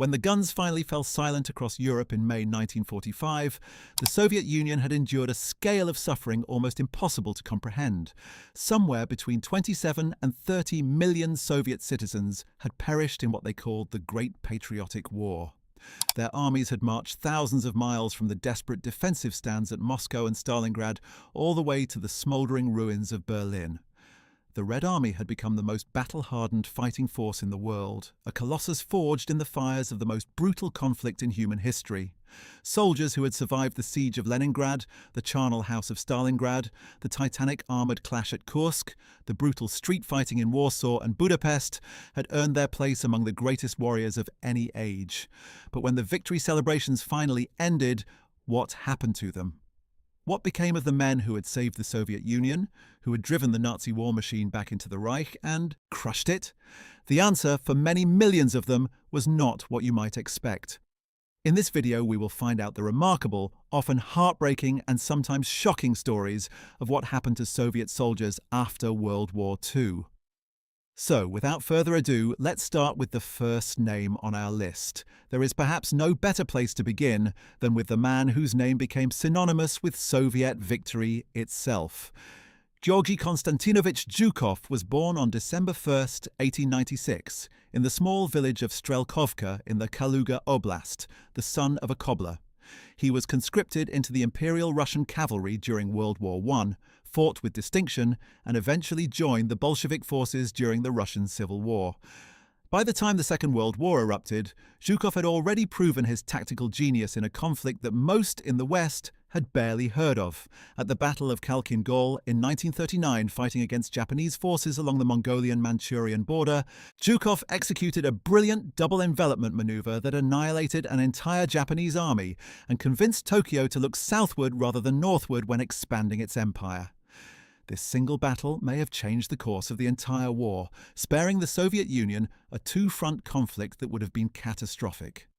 When the guns finally fell silent across Europe in May 1945, the Soviet Union had endured a scale of suffering almost impossible to comprehend. Somewhere between 27 and 30 million Soviet citizens had perished in what they called the Great Patriotic War. Their armies had marched thousands of miles from the desperate defensive stands at Moscow and Stalingrad all the way to the smoldering ruins of Berlin. The Red Army had become the most battle-hardened fighting force in the world, a colossus forged in the fires of the most brutal conflict in human history. Soldiers who had survived the siege of Leningrad, the charnel house of Stalingrad, the titanic armoured clash at Kursk, the brutal street fighting in Warsaw and Budapest, had earned their place among the greatest warriors of any age. But when the victory celebrations finally ended, what happened to them? What became of the men who had saved the Soviet Union, who had driven the Nazi war machine back into the Reich and crushed it? The answer, for many millions of them, was not what you might expect. In this video, we will find out the remarkable, often heartbreaking and sometimes shocking stories of what happened to Soviet soldiers after World War II. So, without further ado, let's start with the first name on our list. There is perhaps no better place to begin than with the man whose name became synonymous with Soviet victory itself. Georgy Konstantinovich Zhukov was born on December 1st, 1896, in the small village of Strelkovka in the Kaluga Oblast, the son of a cobbler. He was conscripted into the Imperial Russian cavalry during World War I, fought with distinction, and eventually joined the Bolshevik forces during the Russian Civil War. By the time the Second World War erupted, Zhukov had already proven his tactical genius in a conflict that most in the West had barely heard of. At the Battle of Khalkhin Gol in 1939, fighting against Japanese forces along the Mongolian-Manchurian border, Zhukov executed a brilliant double envelopment maneuver that annihilated an entire Japanese army and convinced Tokyo to look southward rather than northward when expanding its empire. This single battle may have changed the course of the entire war, sparing the Soviet Union a two-front conflict that would have been catastrophic.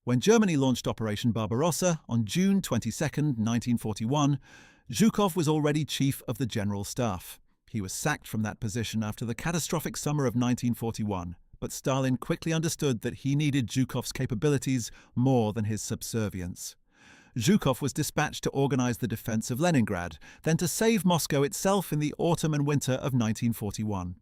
When Germany launched Operation Barbarossa on June 22, 1941, Zhukov was already chief of the General Staff. He was sacked from that position after the catastrophic summer of 1941, but Stalin quickly understood that he needed Zhukov's capabilities more than his subservience. Zhukov was dispatched to organize the defense of Leningrad, then to save Moscow itself in the autumn and winter of 1941.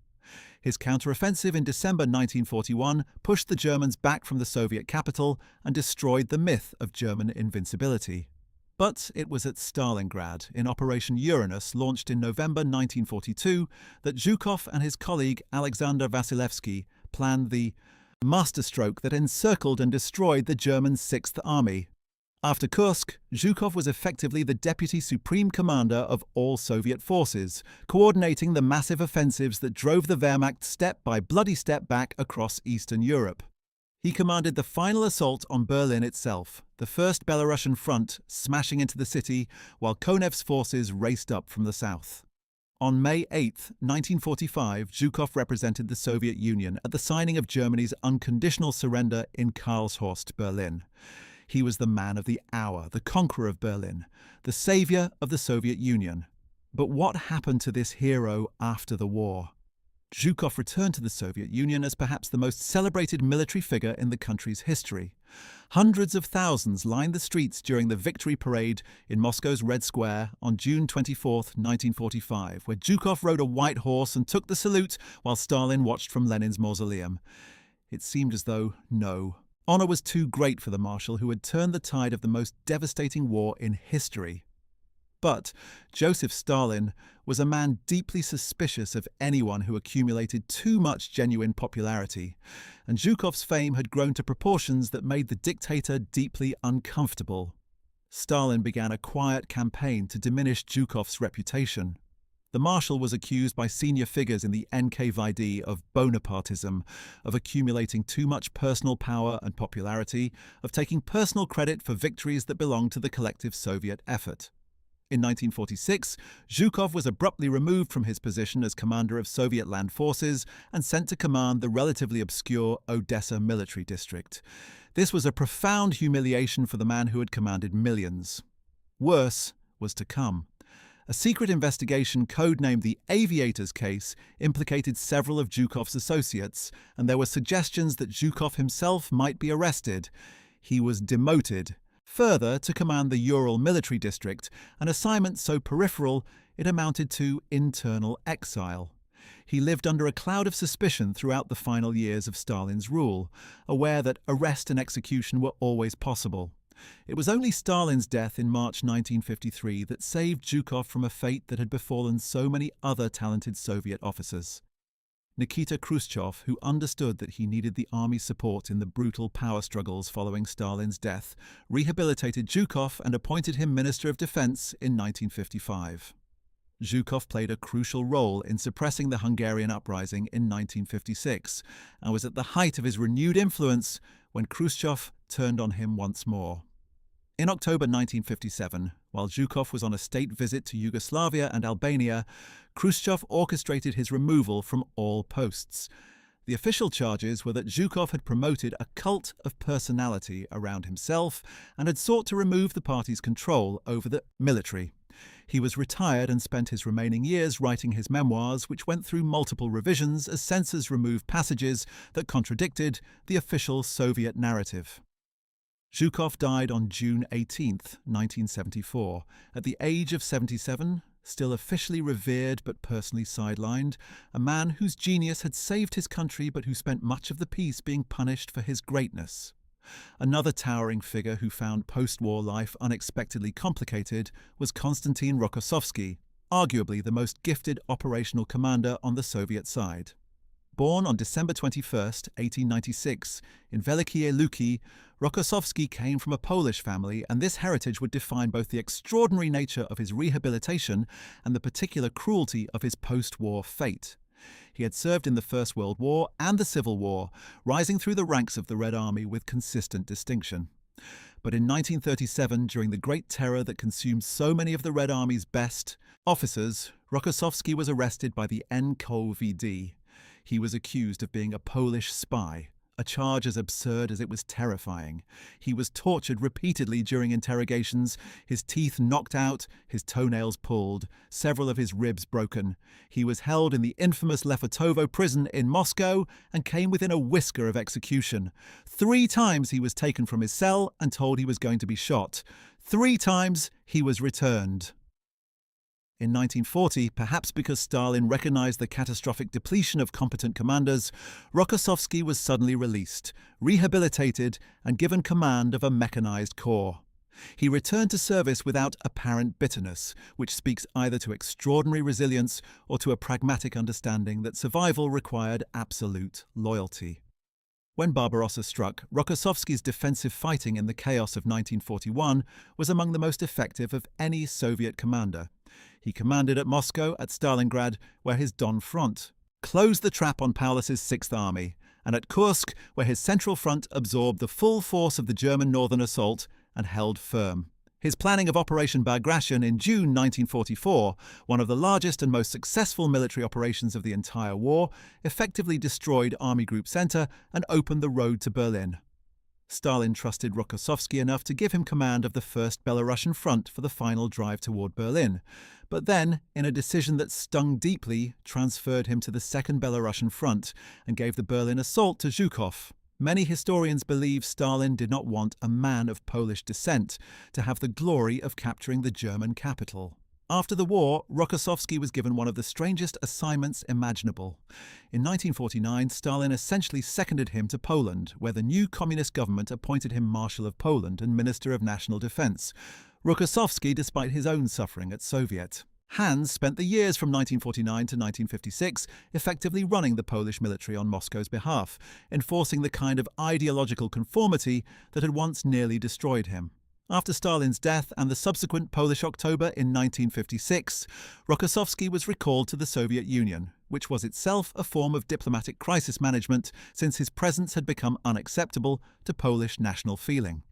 His counteroffensive in December 1941 pushed the Germans back from the Soviet capital and destroyed the myth of German invincibility. But it was at Stalingrad, in Operation Uranus, launched in November 1942, that Zhukov and his colleague Alexander Vasilevsky planned the masterstroke that encircled and destroyed the German Sixth Army. After Kursk, Zhukov was effectively the deputy supreme commander of all Soviet forces, coordinating the massive offensives that drove the Wehrmacht step by bloody step back across Eastern Europe. He commanded the final assault on Berlin itself, the first Belarusian front smashing into the city while Konev's forces raced up from the south. On May 8, 1945, Zhukov represented the Soviet Union at the signing of Germany's unconditional surrender in Karlshorst, Berlin. He was the man of the hour, the conqueror of Berlin, the savior of the Soviet Union. But what happened to this hero after the war? Zhukov returned to the Soviet Union as perhaps the most celebrated military figure in the country's history. Hundreds of thousands lined the streets during the victory parade in Moscow's Red Square on June 24, 1945, where Zhukov rode a white horse and took the salute while Stalin watched from Lenin's mausoleum. It seemed as though, no, honor was too great for the marshal who had turned the tide of the most devastating war in history. But Joseph Stalin was a man deeply suspicious of anyone who accumulated too much genuine popularity, and Zhukov's fame had grown to proportions that made the dictator deeply uncomfortable. Stalin began a quiet campaign to diminish Zhukov's reputation. The marshal was accused by senior figures in the NKVD of Bonapartism, of accumulating too much personal power and popularity, of taking personal credit for victories that belonged to the collective Soviet effort. In 1946, Zhukov was abruptly removed from his position as commander of Soviet land forces and sent to command the relatively obscure Odessa military district. This was a profound humiliation for the man who had commanded millions. Worse was to come. A secret investigation codenamed the Aviators case implicated several of Zhukov's associates, and there were suggestions that Zhukov himself might be arrested. He was demoted, further to command the Ural military district, an assignment so peripheral it amounted to internal exile. He lived under a cloud of suspicion throughout the final years of Stalin's rule, aware that arrest and execution were always possible. It was only Stalin's death in March 1953 that saved Zhukov from a fate that had befallen so many other talented Soviet officers. Nikita Khrushchev, who understood that he needed the army's support in the brutal power struggles following Stalin's death, rehabilitated Zhukov and appointed him Minister of Defense in 1955. Zhukov played a crucial role in suppressing the Hungarian uprising in 1956 and was at the height of his renewed influence when Khrushchev turned on him once more. In October 1957, while Zhukov was on a state visit to Yugoslavia and Albania, Khrushchev orchestrated his removal from all posts. The official charges were that Zhukov had promoted a cult of personality around himself and had sought to remove the party's control over the military. He was retired and spent his remaining years writing his memoirs, which went through multiple revisions as censors removed passages that contradicted the official Soviet narrative. Zhukov died on June 18, 1974, at the age of 77, still officially revered but personally sidelined, a man whose genius had saved his country but who spent much of the peace being punished for his greatness. Another towering figure who found post-war life unexpectedly complicated was Konstantin Rokossovsky, arguably the most gifted operational commander on the Soviet side. Born on December 21, 1896, in Velikie Luki, Rokossovsky came from a Polish family, and this heritage would define both the extraordinary nature of his rehabilitation and the particular cruelty of his post-war fate. He had served in the First World War and the Civil War, rising through the ranks of the Red Army with consistent distinction. But in 1937, during the Great Terror that consumed so many of the Red Army's best officers, Rokossovsky was arrested by the NKVD. He was accused of being a Polish spy, a charge as absurd as it was terrifying. He was tortured repeatedly during interrogations, his teeth knocked out, his toenails pulled, several of his ribs broken. He was held in the infamous Lefortovo prison in Moscow and came within a whisker of execution. 3 times he was taken from his cell and told he was going to be shot. 3 times he was returned. In 1940, perhaps because Stalin recognized the catastrophic depletion of competent commanders, Rokossovsky was suddenly released, rehabilitated, and given command of a mechanized corps. He returned to service without apparent bitterness, which speaks either to extraordinary resilience or to a pragmatic understanding that survival required absolute loyalty. When Barbarossa struck, Rokossovsky's defensive fighting in the chaos of 1941 was among the most effective of any Soviet commander. He commanded at Moscow, at Stalingrad, where his Don Front closed the trap on Paulus's Sixth Army, and at Kursk, where his central front absorbed the full force of the German northern assault and held firm. His planning of Operation Bagration in June 1944, one of the largest and most successful military operations of the entire war, effectively destroyed Army Group Center and opened the road to Berlin. Stalin trusted Rokossovsky enough to give him command of the First Belarusian Front for the final drive toward Berlin, but then, in a decision that stung deeply, transferred him to the Second Belarusian Front and gave the Berlin assault to Zhukov. Many historians believe Stalin did not want a man of Polish descent to have the glory of capturing the German capital. After the war, Rokossovsky was given one of the strangest assignments imaginable. In 1949, Stalin essentially seconded him to Poland, where the new communist government appointed him Marshal of Poland and Minister of National Defense. Rokossovsky, despite his own suffering at Soviet. Hans spent the years from 1949 to 1956 effectively running the Polish military on Moscow's behalf, enforcing the kind of ideological conformity that had once nearly destroyed him. After Stalin's death and the subsequent Polish October in 1956, Rokossovsky was recalled to the Soviet Union, which was itself a form of diplomatic crisis management since his presence had become unacceptable to Polish national feeling.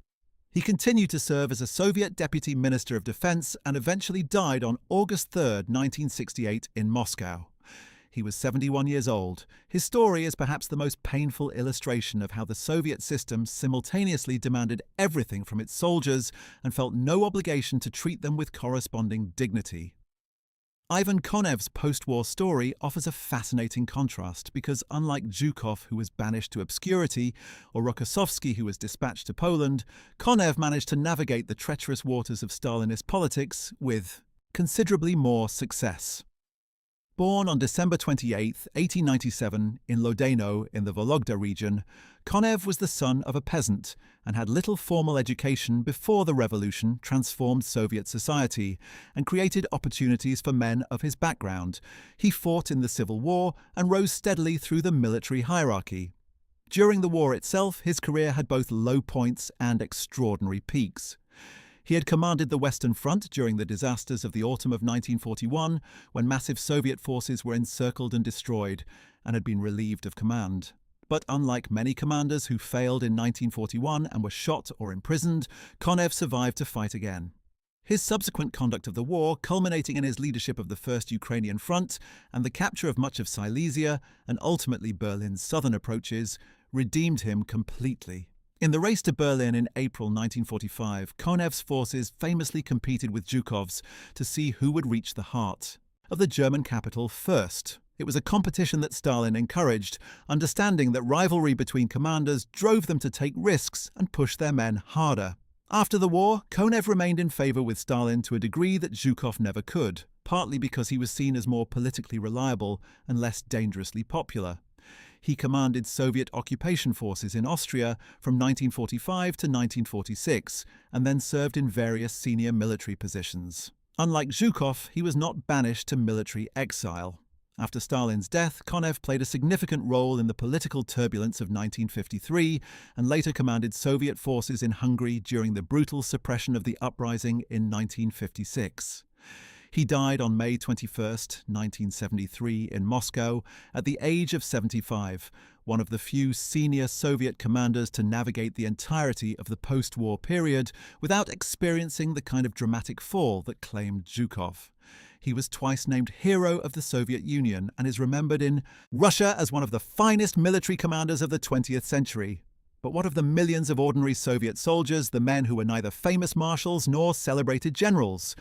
He continued to serve as a Soviet Deputy Minister of Defense and eventually died on August 3, 1968 in Moscow. He was 71 years old. His story is perhaps the most painful illustration of how the Soviet system simultaneously demanded everything from its soldiers and felt no obligation to treat them with corresponding dignity. Ivan Konev's post-war story offers a fascinating contrast because, unlike Zhukov, who was banished to obscurity, or Rokossovsky, who was dispatched to Poland, Konev managed to navigate the treacherous waters of Stalinist politics with considerably more success. Born on December 28, 1897, in Lodeno in the Vologda region, Konev was the son of a peasant and had little formal education before the revolution transformed Soviet society and created opportunities for men of his background. He fought in the Civil War and rose steadily through the military hierarchy. During the war itself, his career had both low points and extraordinary peaks. He had commanded the Western Front during the disasters of the autumn of 1941, when massive Soviet forces were encircled and destroyed, and had been relieved of command. But unlike many commanders who failed in 1941 and were shot or imprisoned, Konev survived to fight again. His subsequent conduct of the war, culminating in his leadership of the First Ukrainian Front and the capture of much of Silesia and ultimately Berlin's southern approaches, redeemed him completely. In the race to Berlin in April 1945, Konev's forces famously competed with Zhukov's to see who would reach the heart of the German capital first. It was a competition that Stalin encouraged, understanding that rivalry between commanders drove them to take risks and push their men harder. After the war, Konev remained in favor with Stalin to a degree that Zhukov never could, partly because he was seen as more politically reliable and less dangerously popular. He commanded Soviet occupation forces in Austria from 1945 to 1946, and then served in various senior military positions. Unlike Zhukov, he was not banished to military exile. After Stalin's death, Konev played a significant role in the political turbulence of 1953 and later commanded Soviet forces in Hungary during the brutal suppression of the uprising in 1956. He died on May 21, 1973, in Moscow, at the age of 75, one of the few senior Soviet commanders to navigate the entirety of the post-war period without experiencing the kind of dramatic fall that claimed Zhukov. He was twice named Hero of the Soviet Union and is remembered in Russia as one of the finest military commanders of the 20th century. But what of the millions of ordinary Soviet soldiers, the men who were neither famous marshals nor celebrated generals?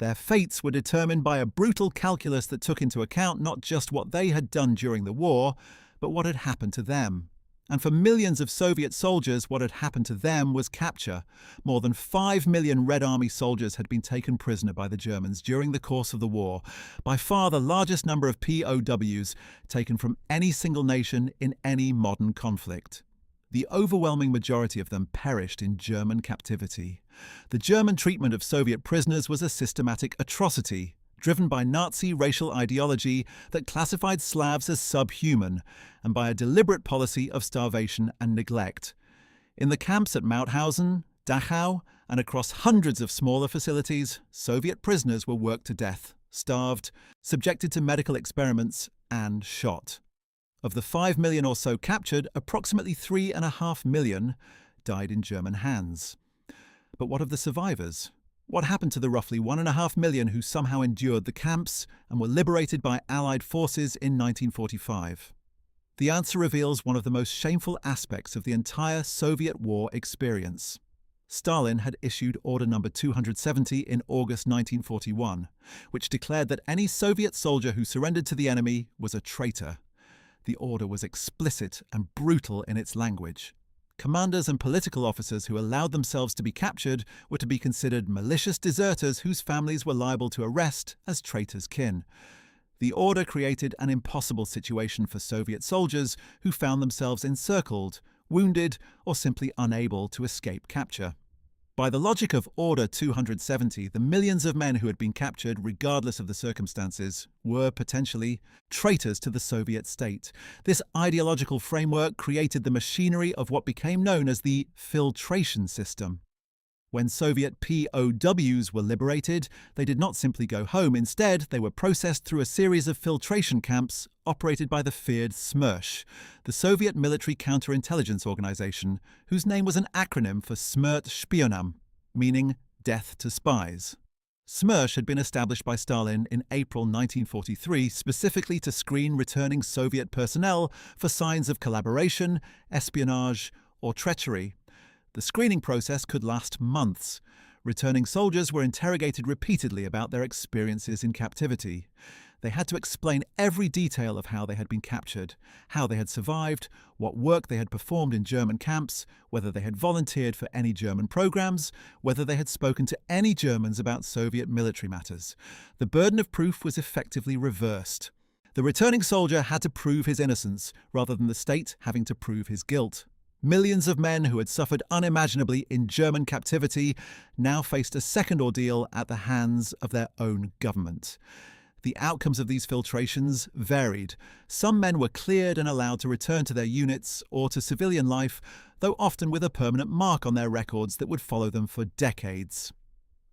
Their fates were determined by a brutal calculus that took into account not just what they had done during the war, but what had happened to them. And for millions of Soviet soldiers, what had happened to them was capture. More than 5 million Red Army soldiers had been taken prisoner by the Germans during the course of the war, by far the largest number of POWs taken from any single nation in any modern conflict. The overwhelming majority of them perished in German captivity. The German treatment of Soviet prisoners was a systematic atrocity, driven by Nazi racial ideology that classified Slavs as subhuman, and by a deliberate policy of starvation and neglect. In the camps at Mauthausen, Dachau, and across hundreds of smaller facilities, Soviet prisoners were worked to death, starved, subjected to medical experiments, and shot. Of the 5 million or so captured, approximately 3.5 million died in German hands. But what of the survivors? What happened to the roughly 1.5 million who somehow endured the camps and were liberated by Allied forces in 1945? The answer reveals one of the most shameful aspects of the entire Soviet war experience. Stalin had issued Order No. 270 in August 1941, which declared that any Soviet soldier who surrendered to the enemy was a traitor. The order was explicit and brutal in its language. Commanders and political officers who allowed themselves to be captured were to be considered malicious deserters whose families were liable to arrest as traitors' kin. The order created an impossible situation for Soviet soldiers who found themselves encircled, wounded, or simply unable to escape capture. By the logic of Order 270, the millions of men who had been captured, regardless of the circumstances, were potentially traitors to the Soviet state. This ideological framework created the machinery of what became known as the filtration system. When Soviet POWs were liberated, they did not simply go home. Instead, they were processed through a series of filtration camps operated by the feared SMERSH, the Soviet military counterintelligence organization, whose name was an acronym for Smrt Špionam, meaning death to spies. SMERSH had been established by Stalin in April 1943 specifically to screen returning Soviet personnel for signs of collaboration, espionage, or treachery. The screening process could last months. Returning soldiers were interrogated repeatedly about their experiences in captivity. They had to explain every detail of how they had been captured, how they had survived, what work they had performed in German camps, whether they had volunteered for any German programs, whether they had spoken to any Germans about Soviet military matters. The burden of proof was effectively reversed. The returning soldier had to prove his innocence, rather than the state having to prove his guilt. Millions of men who had suffered unimaginably in German captivity now faced a second ordeal at the hands of their own government. The outcomes of these filtrations varied. Some men were cleared and allowed to return to their units or to civilian life, though often with a permanent mark on their records that would follow them for decades.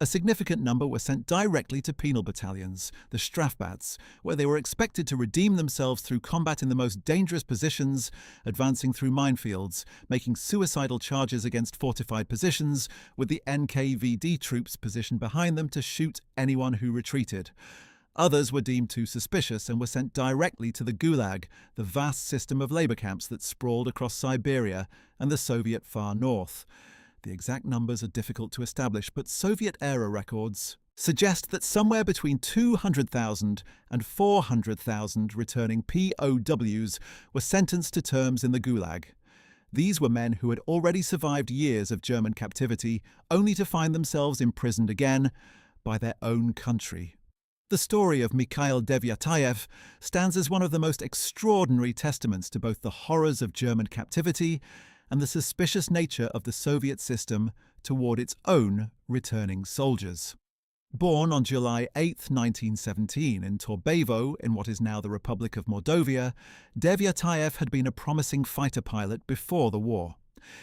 A significant number were sent directly to penal battalions, the Strafbats, where they were expected to redeem themselves through combat in the most dangerous positions, advancing through minefields, making suicidal charges against fortified positions, with the NKVD troops positioned behind them to shoot anyone who retreated. Others were deemed too suspicious and were sent directly to the Gulag, the vast system of labor camps that sprawled across Siberia and the Soviet far north. The exact numbers are difficult to establish, but Soviet-era records suggest that somewhere between 200,000 and 400,000 returning POWs were sentenced to terms in the Gulag. These were men who had already survived years of German captivity, only to find themselves imprisoned again by their own country. The story of Mikhail Deviatayev stands as one of the most extraordinary testaments to both the horrors of German captivity and the suspicious nature of the Soviet system toward its own returning soldiers. Born on July 8, 1917, in Torbayevo, in what is now the Republic of Mordovia, Deviatayev had been a promising fighter pilot before the war.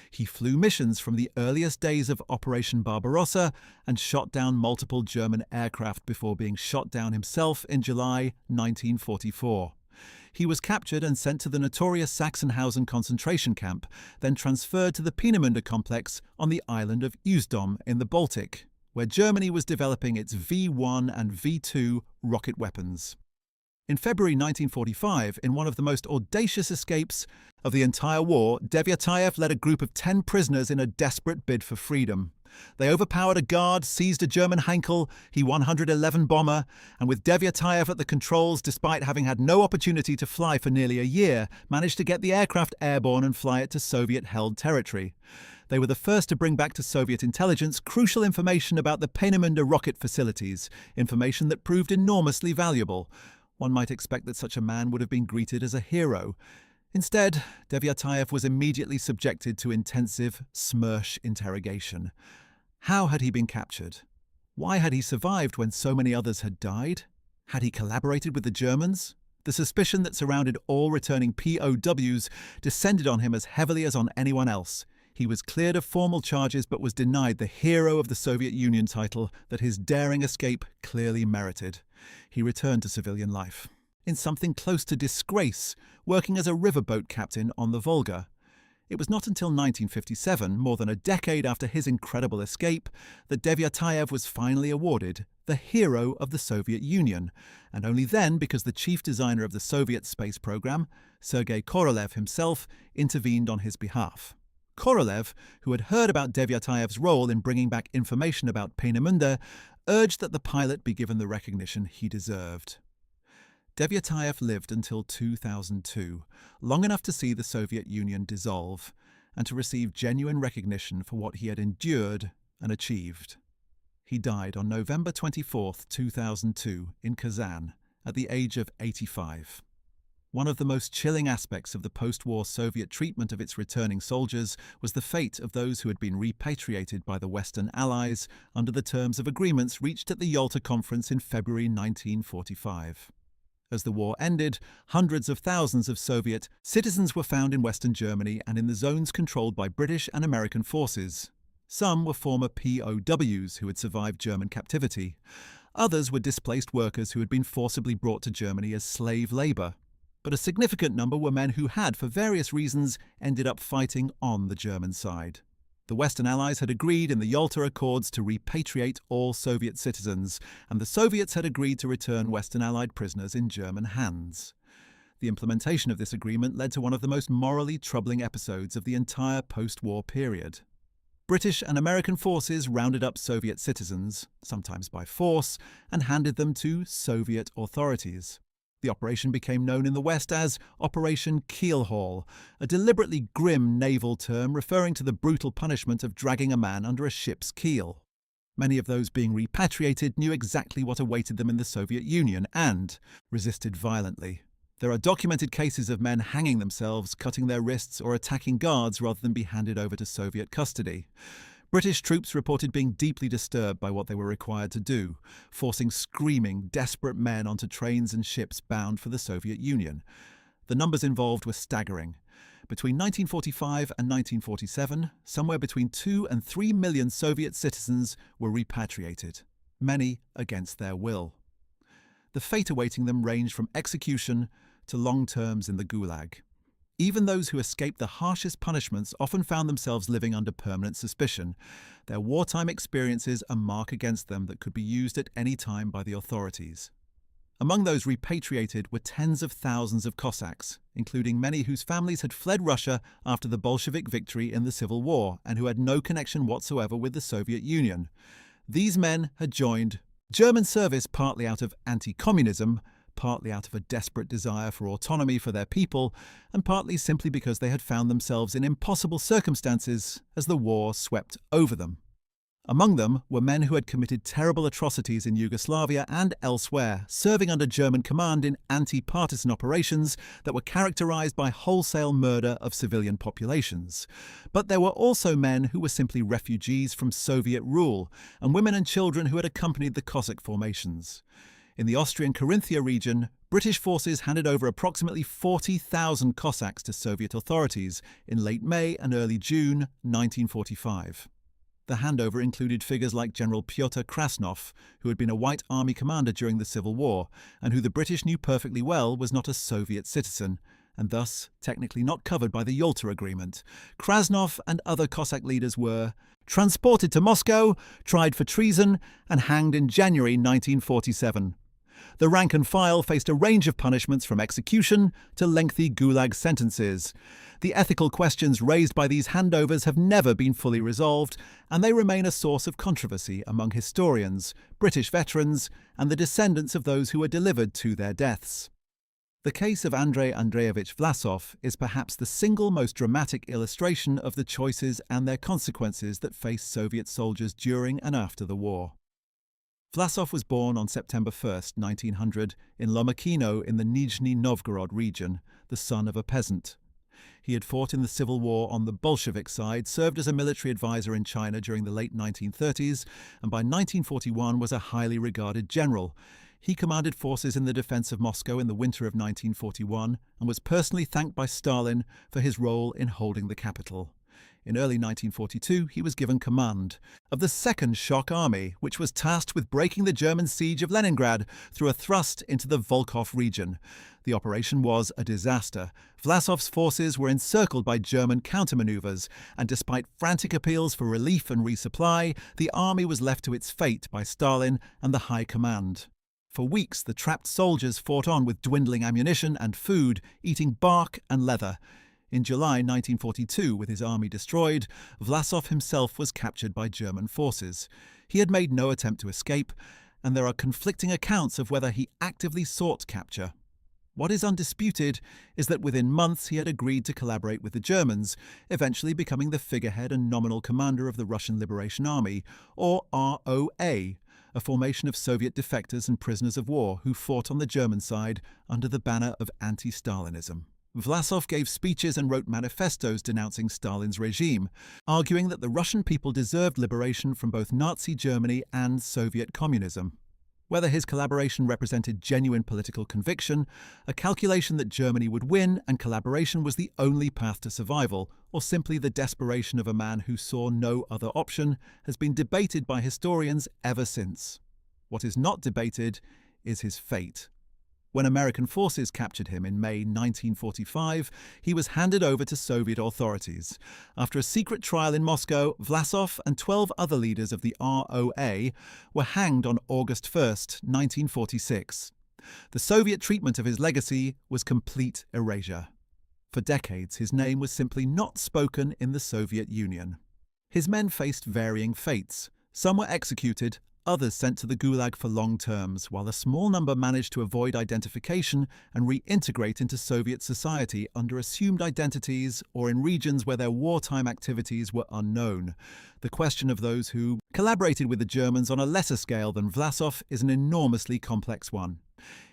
He flew missions from the earliest days of Operation Barbarossa and shot down multiple German aircraft before being shot down himself in July 1944. He was captured and sent to the notorious Sachsenhausen concentration camp, then transferred to the Peenemünde complex on the island of Usedom in the Baltic, where Germany was developing its V-1 and V-2 rocket weapons. In February 1945, in one of the most audacious escapes of the entire war, Deviatayev led a group of 10 prisoners in a desperate bid for freedom. They overpowered a guard, seized a German Heinkel, He-111 bomber, and with Deviatayev at the controls, despite having had no opportunity to fly for nearly a year, managed to get the aircraft airborne and fly it to Soviet-held territory. They were the first to bring back to Soviet intelligence crucial information about the Peenemünde rocket facilities, information that proved enormously valuable. One might expect that such a man would have been greeted as a hero. Instead, Deviatayev was immediately subjected to intensive SMERSH interrogation. How had he been captured? Why had he survived when so many others had died? Had he collaborated with the Germans? The suspicion that surrounded all returning POWs descended on him as heavily as on anyone else. He was cleared of formal charges but was denied the Hero of the Soviet Union title that his daring escape clearly merited. He returned to civilian life, in something close to disgrace, working as a riverboat captain on the Volga. It was not until 1957, more than a decade after his incredible escape, that Deviatayev was finally awarded the Hero of the Soviet Union, and only then because the chief designer of the Soviet space program, Sergei Korolev himself, intervened on his behalf. Korolev, who had heard about Deviatayev's role in bringing back information about Peenemünde, urged that the pilot be given the recognition he deserved. Deviatayev lived until 2002, long enough to see the Soviet Union dissolve, and to receive genuine recognition for what he had endured and achieved. He died on November 24, 2002, in Kazan, at the age of 85. One of the most chilling aspects of the post-war Soviet treatment of its returning soldiers was the fate of those who had been repatriated by the Western Allies under the terms of agreements reached at the Yalta Conference in February 1945. As the war ended, hundreds of thousands of Soviet citizens were found in Western Germany and in the zones controlled by British and American forces. Some were former POWs who had survived German captivity. Others were displaced workers who had been forcibly brought to Germany as slave labour. But a significant number were men who had, for various reasons, ended up fighting on the German side. The Western Allies had agreed in the Yalta Accords to repatriate all Soviet citizens, and the Soviets had agreed to return Western Allied prisoners in German hands. The implementation of this agreement led to one of the most morally troubling episodes of the entire post-war period. British and American forces rounded up Soviet citizens, sometimes by force, and handed them to Soviet authorities. The operation became known in the West as Operation Keelhaul, a deliberately grim naval term referring to the brutal punishment of dragging a man under a ship's keel. Many of those being repatriated knew exactly what awaited them in the Soviet Union and resisted violently. There are documented cases of men hanging themselves, cutting their wrists, or attacking guards rather than be handed over to Soviet custody. British troops reported being deeply disturbed by what they were required to do, forcing screaming, desperate men onto trains and ships bound for the Soviet Union. The numbers involved were staggering. Between 1945 and 1947, somewhere between 2 and 3 million Soviet citizens were repatriated, many against their will. The fate awaiting them ranged from execution to long terms in the Gulag. Even those who escaped the harshest punishments often found themselves living under permanent suspicion, their wartime experiences a mark against them that could be used at any time by the authorities. Among those repatriated were tens of thousands of Cossacks, including many whose families had fled Russia after the Bolshevik victory in the Civil War and who had no connection whatsoever with the Soviet Union. These men had joined German service partly out of anti-communism, partly out of a desperate desire for autonomy for their people, and partly simply because they had found themselves in impossible circumstances as the war swept over them. Among them were men who had committed terrible atrocities in Yugoslavia and elsewhere, serving under German command in anti-partisan operations that were characterized by wholesale murder of civilian populations. But there were also men who were simply refugees from Soviet rule, and women and children who had accompanied the Cossack formations. In the Austrian Carinthia region, British forces handed over approximately 40,000 Cossacks to Soviet authorities in late May and early June 1945. The handover included figures like General Pyotr Krasnov, who had been a White Army commander during the Civil War, and who the British knew perfectly well was not a Soviet citizen, and thus technically not covered by the Yalta Agreement. Krasnov and other Cossack leaders were transported to Moscow, tried for treason, and hanged in January 1947. The rank and file faced a range of punishments from execution to lengthy Gulag sentences. The ethical questions raised by these handovers have never been fully resolved, and they remain a source of controversy among historians, British veterans, and the descendants of those who were delivered to their deaths. The case of Andrei Andreevich Vlasov is perhaps the single most dramatic illustration of the choices and their consequences that faced Soviet soldiers during and after the war. Vlasov was born on September 1, 1900, in Lomokino in the Nizhny Novgorod region, the son of a peasant. He had fought in the Civil War on the Bolshevik side, served as a military advisor in China during the late 1930s, and by 1941 was a highly regarded general. He commanded forces in the defense of Moscow in the winter of 1941 and was personally thanked by Stalin for his role in holding the capital. In early 1942, he was given command of the Second Shock Army, which was tasked with breaking the German siege of Leningrad through a thrust into the Volkhov region. The operation was a disaster. Vlasov's forces were encircled by German countermaneuvers, and despite frantic appeals for relief and resupply, the army was left to its fate by Stalin and the High Command. For weeks, the trapped soldiers fought on with dwindling ammunition and food, eating bark and leather. In July 1942, with his army destroyed, Vlasov himself was captured by German forces. He had made no attempt to escape, and there are conflicting accounts of whether he actively sought capture. What is undisputed is that within months he had agreed to collaborate with the Germans, eventually becoming the figurehead and nominal commander of the Russian Liberation Army, or ROA, a formation of Soviet defectors and prisoners of war who fought on the German side under the banner of anti-Stalinism. Vlasov gave speeches and wrote manifestos denouncing Stalin's regime, arguing that the Russian people deserved liberation from both Nazi Germany and Soviet communism. Whether his collaboration represented genuine political conviction, a calculation that Germany would win and collaboration was the only path to survival, or simply the desperation of a man who saw no other option, has been debated by historians ever since. What is not debated is his fate. When American forces captured him in May 1945, he was handed over to Soviet authorities. After a secret trial in Moscow, Vlasov and 12 other leaders of the ROA were hanged on August 1, 1946. The Soviet treatment of his legacy was complete erasure. For decades, his name was simply not spoken in the Soviet Union. His men faced varying fates. Some were executed, others sent to the Gulag for long terms, while a small number managed to avoid identification and reintegrate into Soviet society under assumed identities or in regions where their wartime activities were unknown. The question of those who collaborated with the Germans on a lesser scale than Vlasov is an enormously complex one.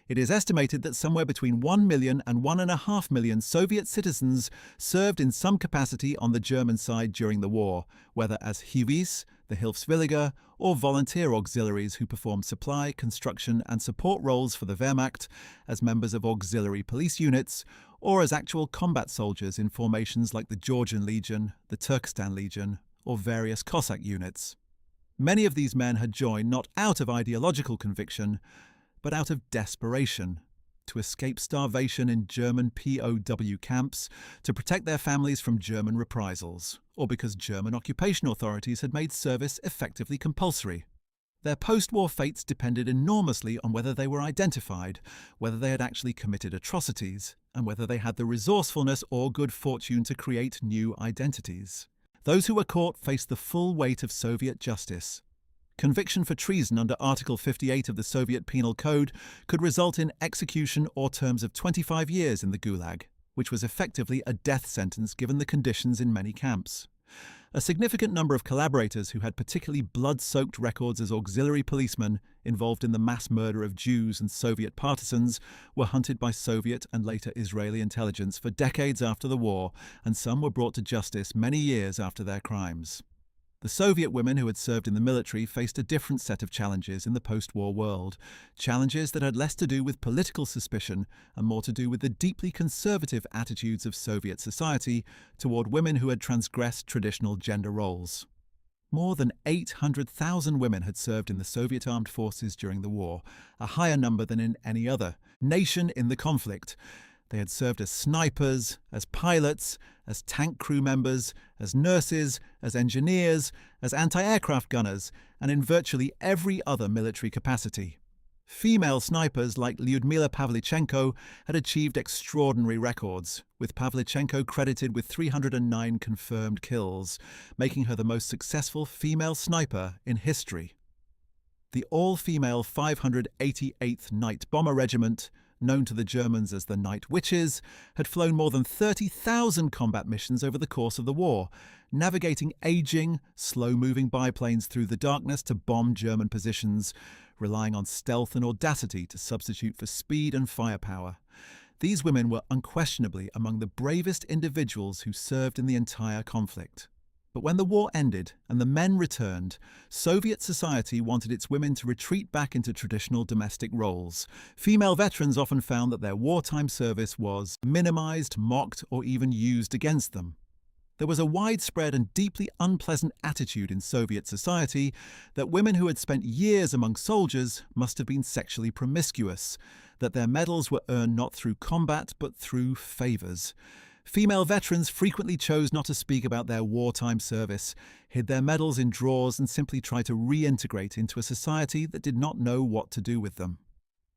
It is estimated that somewhere between 1 million and 1.5 million Soviet citizens served in some capacity on the German side during the war, whether as Hiwis, the Hilfswilliger, or volunteer auxiliaries who performed supply, construction and support roles for the Wehrmacht, as members of auxiliary police units, or as actual combat soldiers in formations like the Georgian Legion, the Turkestan Legion, or various Cossack units. Many of these men had joined not out of ideological conviction, but out of desperation, to escape starvation in German POW camps, to protect their families from German reprisals, or because German occupation authorities had made service effectively compulsory. Their post-war fates depended enormously on whether they were identified, whether they had actually committed atrocities, and whether they had the resourcefulness or good fortune to create new identities. Those who were caught faced the full weight of Soviet justice. Conviction for treason under Article 58 of the Soviet Penal Code could result in execution or terms of 25 years in the Gulag, which was effectively a death sentence given the conditions in many camps. A significant number of collaborators who had particularly blood-soaked records as auxiliary policemen involved in the mass murder of Jews and Soviet partisans were hunted by Soviet and later Israeli intelligence for decades after the war, and some were brought to justice many years after their crimes. The Soviet women who had served in the military faced a different set of challenges in the post-war world, challenges that had less to do with political suspicion and more to do with the deeply conservative attitudes of Soviet society toward women who had transgressed traditional gender roles. More than 800,000 women had served in the Soviet armed forces during the war, a higher number than in any other nation in the conflict. They had served as snipers, as pilots, as tank crew members, as nurses, as engineers, as anti-aircraft gunners, and in virtually every other military capacity. Female snipers like Lyudmila Pavlichenko had achieved extraordinary records, with Pavlichenko credited with 309 confirmed kills, making her the most successful female sniper in history. The all-female 588th Night Bomber Regiment, known to the Germans as the Night Witches, had flown more than 30,000 combat missions over the course of the war, navigating aging, slow-moving biplanes through the darkness to bomb German positions, relying on stealth and audacity to substitute for speed and firepower. These women were unquestionably among the bravest individuals who served in the entire conflict. But when the war ended and the men returned, Soviet society wanted its women to retreat back into traditional domestic roles. Female veterans often found that their wartime service was minimized, mocked, or even used against them. There was a widespread and deeply unpleasant attitude in Soviet society that women who had spent years among soldiers must have been sexually promiscuous, that their medals were earned not through combat but through favors. Female veterans frequently chose not to speak about their wartime service, hid their medals in drawers, and simply tried to reintegrate into a society that did not know what to do with them.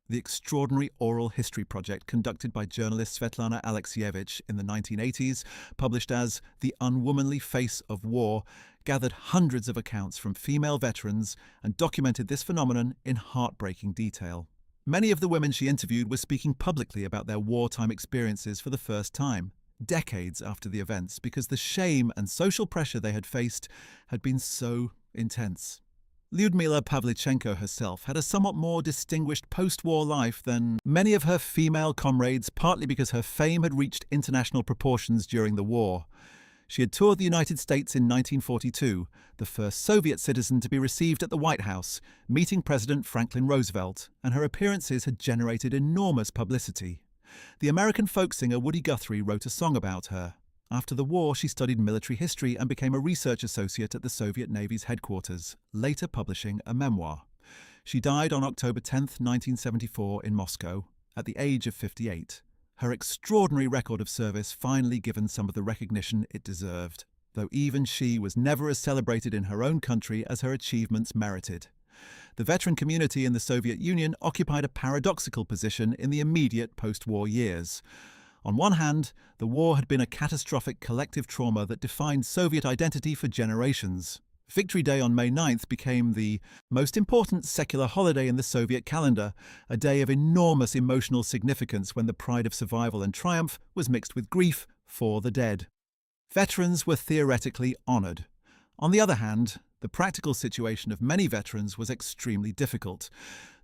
The extraordinary oral history project conducted by journalist Svetlana Alexievich in the 1980s, published as The Unwomanly Face of War, gathered hundreds of accounts from female veterans and documented this phenomenon in heartbreaking detail. Many of the women she interviewed were speaking publicly about their wartime experiences for the first time, decades after the events, because the shame and social pressure they had faced had been so intense. Lyudmila Pavlichenko herself had a somewhat more distinguished post-war life than many of her female comrades, partly because her fame had reached international proportions during the war. She had toured the United States in 1942, the first Soviet citizen to be received at the White House, meeting President Franklin Roosevelt, and her appearances had generated enormous publicity. The American folk singer Woody Guthrie wrote a song about her. After the war, she studied military history and became a research associate at the Soviet Navy's headquarters, later publishing a memoir. She died on October 10, 1974, in Moscow, at the age of 58. Her extraordinary record of service finally given some of the recognition it deserved, though even she was never as celebrated in her own country as her achievements merited. The veteran community in the Soviet Union occupied a paradoxical position in the immediate post-war years. On one hand, the war had been a catastrophic collective trauma that defined Soviet identity for generations. Victory Day on May 9th became the most important secular holiday in the Soviet calendar, a day of enormous emotional significance when the pride of survival and triumph was mixed with grief for the dead. Veterans were theoretically honoured. On the other hand, the practical situation of many veterans was extremely difficult.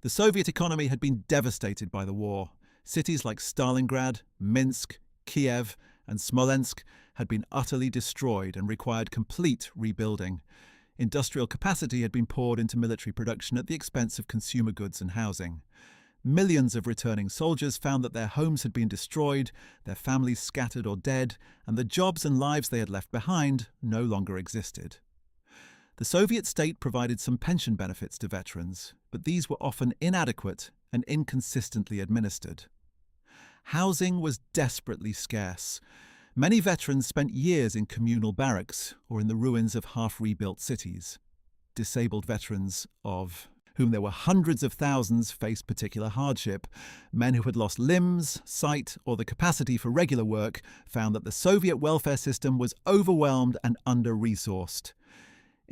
The Soviet economy had been devastated by the war. Cities like Stalingrad, Minsk, Kiev, and Smolensk had been utterly destroyed and required complete rebuilding. Industrial capacity had been poured into military production at the expense of consumer goods and housing. Millions of returning soldiers found that their homes had been destroyed, their families scattered or dead, and the jobs and lives they had left behind no longer existed. The Soviet state provided some pension benefits to veterans, but these were often inadequate and inconsistently administered. Housing was desperately scarce. Many veterans spent years in communal barracks or in the ruins of half-rebuilt cities. Disabled veterans, of whom there were hundreds of thousands, faced particular hardship. Men who had lost limbs, sight, or the capacity for regular work found that the Soviet welfare system was overwhelmed and under-resourced.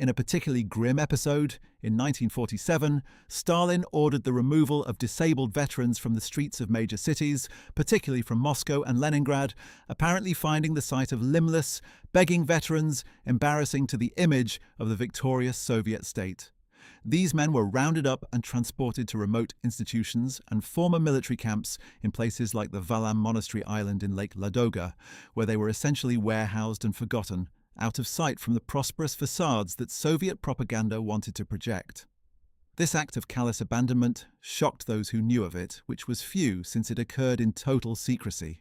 In a particularly grim episode, in 1947, Stalin ordered the removal of disabled veterans from the streets of major cities, particularly from Moscow and Leningrad, apparently finding the sight of limbless, begging veterans embarrassing to the image of the victorious Soviet state. These men were rounded up and transported to remote institutions and former military camps in places like the Valam monastery island in Lake Ladoga, where they were essentially warehoused and forgotten, out of sight from the prosperous facades that Soviet propaganda wanted to project. This act of callous abandonment shocked those who knew of it, which was few since it occurred in total secrecy.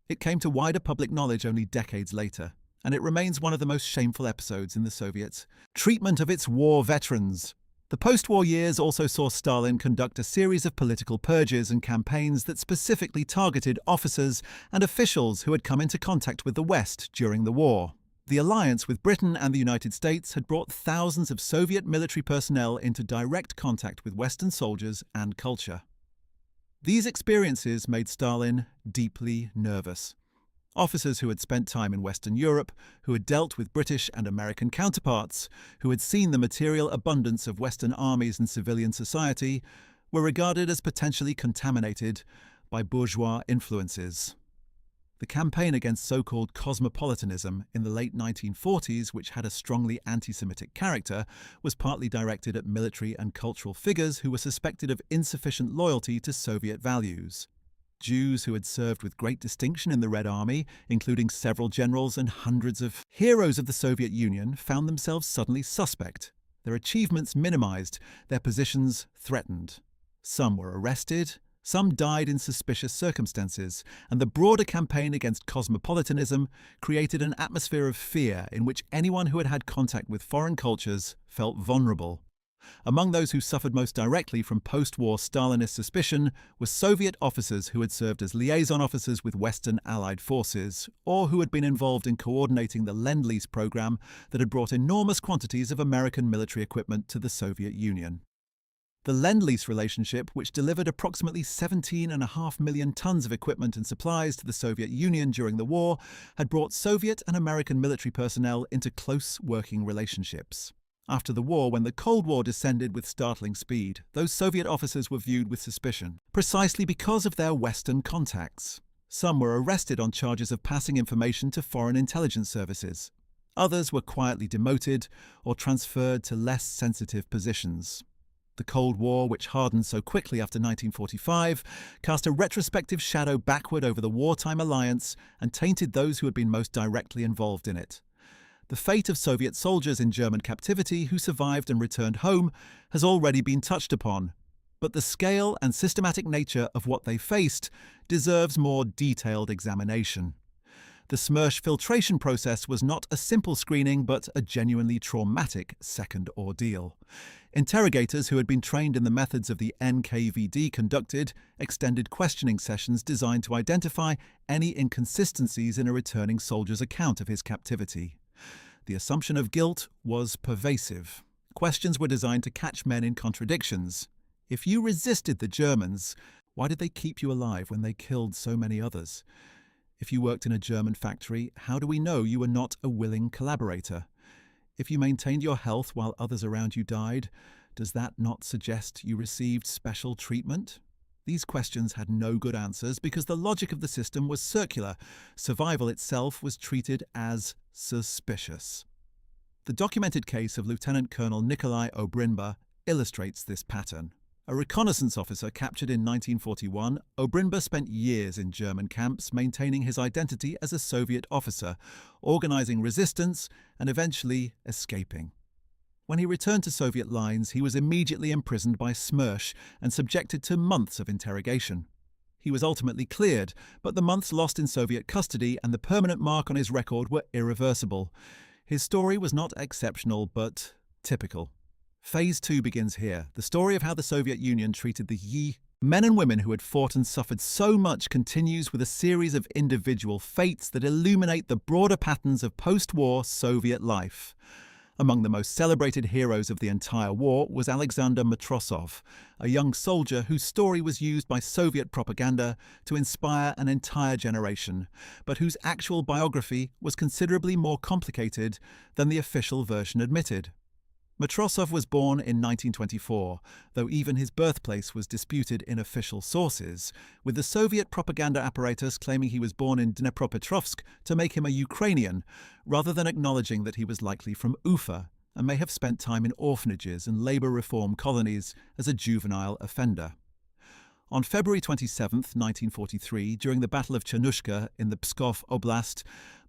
It came to wider public knowledge only decades later, and it remains one of the most shameful episodes in the Soviets' treatment of its war veterans. The post-war years also saw Stalin conduct a series of political purges and campaigns that specifically targeted officers and officials who had come into contact with the West during the war. The alliance with Britain and the United States had brought thousands of Soviet military personnel into direct contact with Western soldiers and culture. These experiences made Stalin deeply nervous. Officers who had spent time in Western Europe, who had dealt with British and American counterparts, who had seen the material abundance of Western armies and civilian society, were regarded as potentially contaminated by bourgeois influences. The campaign against so-called cosmopolitanism in the late 1940s, which had a strongly anti-Semitic character, was partly directed at military and cultural figures who were suspected of insufficient loyalty to Soviet values. Jews who had served with great distinction in the Red Army, including several generals and hundreds of heroes of the Soviet Union, found themselves suddenly suspect, their achievements minimized, their positions threatened. Some were arrested, some died in suspicious circumstances, and the broader campaign against cosmopolitanism created an atmosphere of fear in which anyone who had had contact with foreign cultures felt vulnerable. Among those who suffered most directly from post-war Stalinist suspicion were Soviet officers who had served as liaison officers with Western Allied forces, or who had been involved in coordinating the Lend-Lease program that had brought enormous quantities of American military equipment to the Soviet Union. The Lend-Lease relationship, which delivered approximately 17.5 million tons of equipment and supplies to the Soviet Union during the war, had brought Soviet and American military personnel into close working relationships. After the war, when the Cold War descended with startling speed, those Soviet officers were viewed with suspicion, precisely because of their Western contacts. Some were arrested on charges of passing information to foreign intelligence services. Others were quietly demoted or transferred to less sensitive positions. The Cold War, which hardened so quickly after 1945, cast a retrospective shadow backward over the wartime alliance and tainted those who had been most directly involved in it. The fate of Soviet soldiers in German captivity who survived and returned home has already been touched upon, but the scale and systematic nature of what they faced deserves more detailed examination. The SMERSH filtration process was not a simple screening but a genuinely traumatic second ordeal. Interrogators who had been trained in the methods of the NKVD conducted extended questioning sessions designed to identify any inconsistencies in a returning soldier's account of his captivity. The assumption of guilt was pervasive. Questions were designed to catch men in contradictions. If you resisted the Germans, why did they keep you alive when they killed so many others? If you worked in a German factory, how do we know you were not a willing collaborator? If you maintained your health while others around you died, does that not suggest you received special treatment? These questions had no good answers because the logic of the system was circular. Survival itself was treated as suspicious. The documented case of Lieutenant Colonel Nikolai Obrinba illustrates this pattern. A reconnaissance officer captured in 1941, Obrinba spent years in German camps maintaining his identity as a Soviet officer, organizing resistance and eventually escaping. When he returned to Soviet lines, he was immediately imprisoned by SMERSH and subjected to months of interrogation. He was ultimately cleared, but the months lost in Soviet custody and the permanent mark on his record were irreversible. His story was not exceptional, but typical. Phase 2 begins here, the story of how the Soviet Union treated the men and women who had fought and suffered so much continues with a series of individual fates that illuminate the broader patterns of post-war Soviet life. Among the most celebrated heroes of the entire war was Alexander Matrosov, a young soldier whose story was used by Soviet propaganda to inspire an entire generation, but whose actual biography was considerably more complicated than the official version admitted. Matrosov was born in 1924, though even his birthplace was disputed in official sources, with the Soviet propaganda apparatus claiming he was born in Dnipropetrovsk to make him a Ukrainian, rather than acknowledging that he was likely from Ufa and may have spent time in orphanages and labor reform colonies as a juvenile offender. On February 27, 1943, during the Battle of Chernushka in the Pskov Oblast,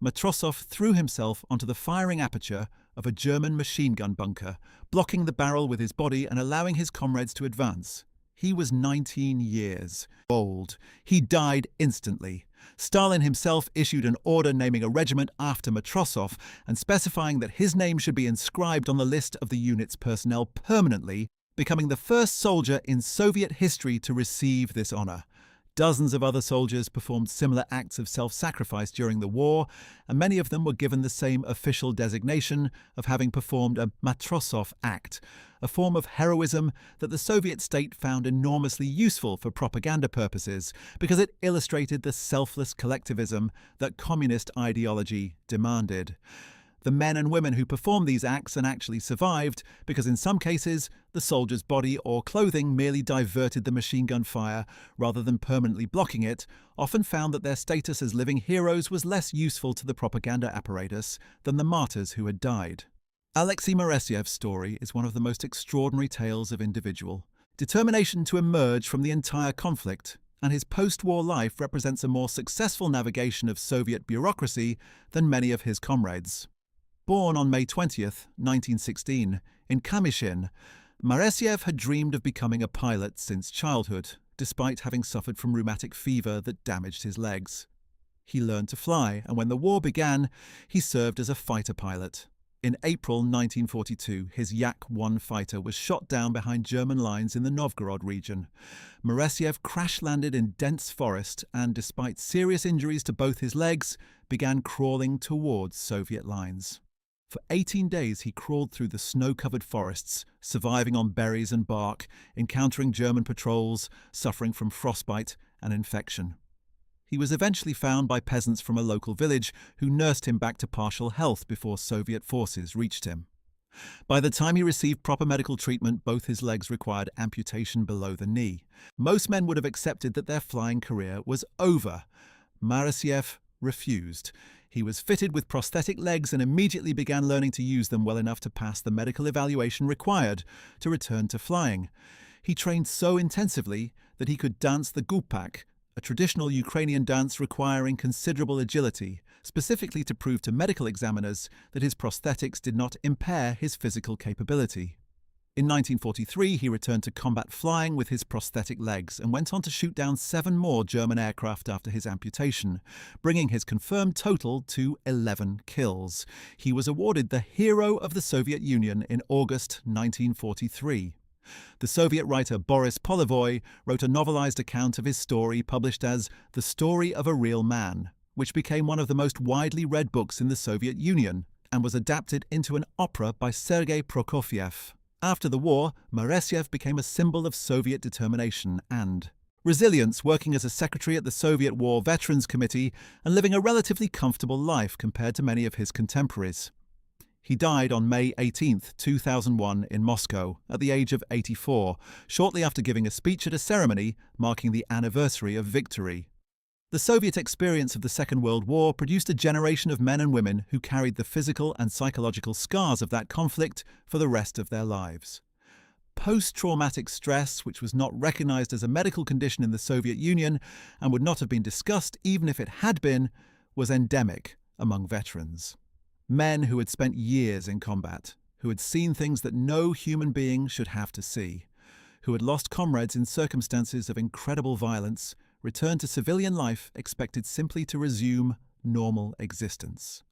Matrosov threw himself onto the firing aperture of a German machine gun bunker, blocking the barrel with his body and allowing his comrades to advance. He was 19 years old. He died instantly. Stalin himself issued an order naming a regiment after Matrosov and specifying that his name should be inscribed on the list of the unit's personnel permanently, becoming the first soldier in Soviet history to receive this honor. Dozens of other soldiers performed similar acts of self-sacrifice during the war, and many of them were given the same official designation of having performed a Matrosov act, a form of heroism that the Soviet state found enormously useful for propaganda purposes because it illustrated the selfless collectivism that communist ideology demanded. The men and women who performed these acts and actually survived, because in some cases, the soldier's body or clothing merely diverted the machine gun fire rather than permanently blocking it, often found that their status as living heroes was less useful to the propaganda apparatus than the martyrs who had died. Aleksei Maresyev's story is one of the most extraordinary tales of individual determination to emerge from the entire conflict, and his post-war life represents a more successful navigation of Soviet bureaucracy than many of his comrades. Born on May 20, 1916, in Kamyshin, Maresyev had dreamed of becoming a pilot since childhood, despite having suffered from rheumatic fever that damaged his legs. He learned to fly, and when the war began, he served as a fighter pilot. In April 1942, his Yak-1 fighter was shot down behind German lines in the Novgorod region. Maresyev crash-landed in dense forest and, despite serious injuries to both his legs, began crawling towards Soviet lines. For 18 days he crawled through the snow-covered forests, surviving on berries and bark, encountering German patrols, suffering from frostbite and infection. He was eventually found by peasants from a local village who nursed him back to partial health before Soviet forces reached him. By the time he received proper medical treatment, both his legs required amputation below the knee. Most men would have accepted that their flying career was over. Maresyev refused. He was fitted with prosthetic legs and immediately began learning to use them well enough to pass the medical evaluation required to return to flying. He trained so intensively that he could dance the gupak, a traditional Ukrainian dance requiring considerable agility, specifically to prove to medical examiners that his prosthetics did not impair his physical capability. In 1943, he returned to combat flying with his prosthetic legs and went on to shoot down 7 more German aircraft after his amputation, bringing his confirmed total to 11 kills. He was awarded the Hero of the Soviet Union in August 1943. The Soviet writer Boris Polivoy wrote a novelized account of his story published as The Story of a Real Man, which became one of the most widely read books in the Soviet Union and was adapted into an opera by Sergei Prokofiev. After the war, Maresyev became a symbol of Soviet determination and resilience, working as a secretary at the Soviet War Veterans Committee and living a relatively comfortable life compared to many of his contemporaries. He died on May 18, 2001 in Moscow at the age of 84, shortly after giving a speech at a ceremony marking the anniversary of victory. The Soviet experience of the Second World War produced a generation of men and women who carried the physical and psychological scars of that conflict for the rest of their lives. Post-traumatic stress, which was not recognized as a medical condition in the Soviet Union and would not have been discussed even if it had been, was endemic among veterans. Men who had spent years in combat, who had seen things that no human being should have to see, who had lost comrades in circumstances of incredible violence, returned to civilian life expected simply to resume normal existence.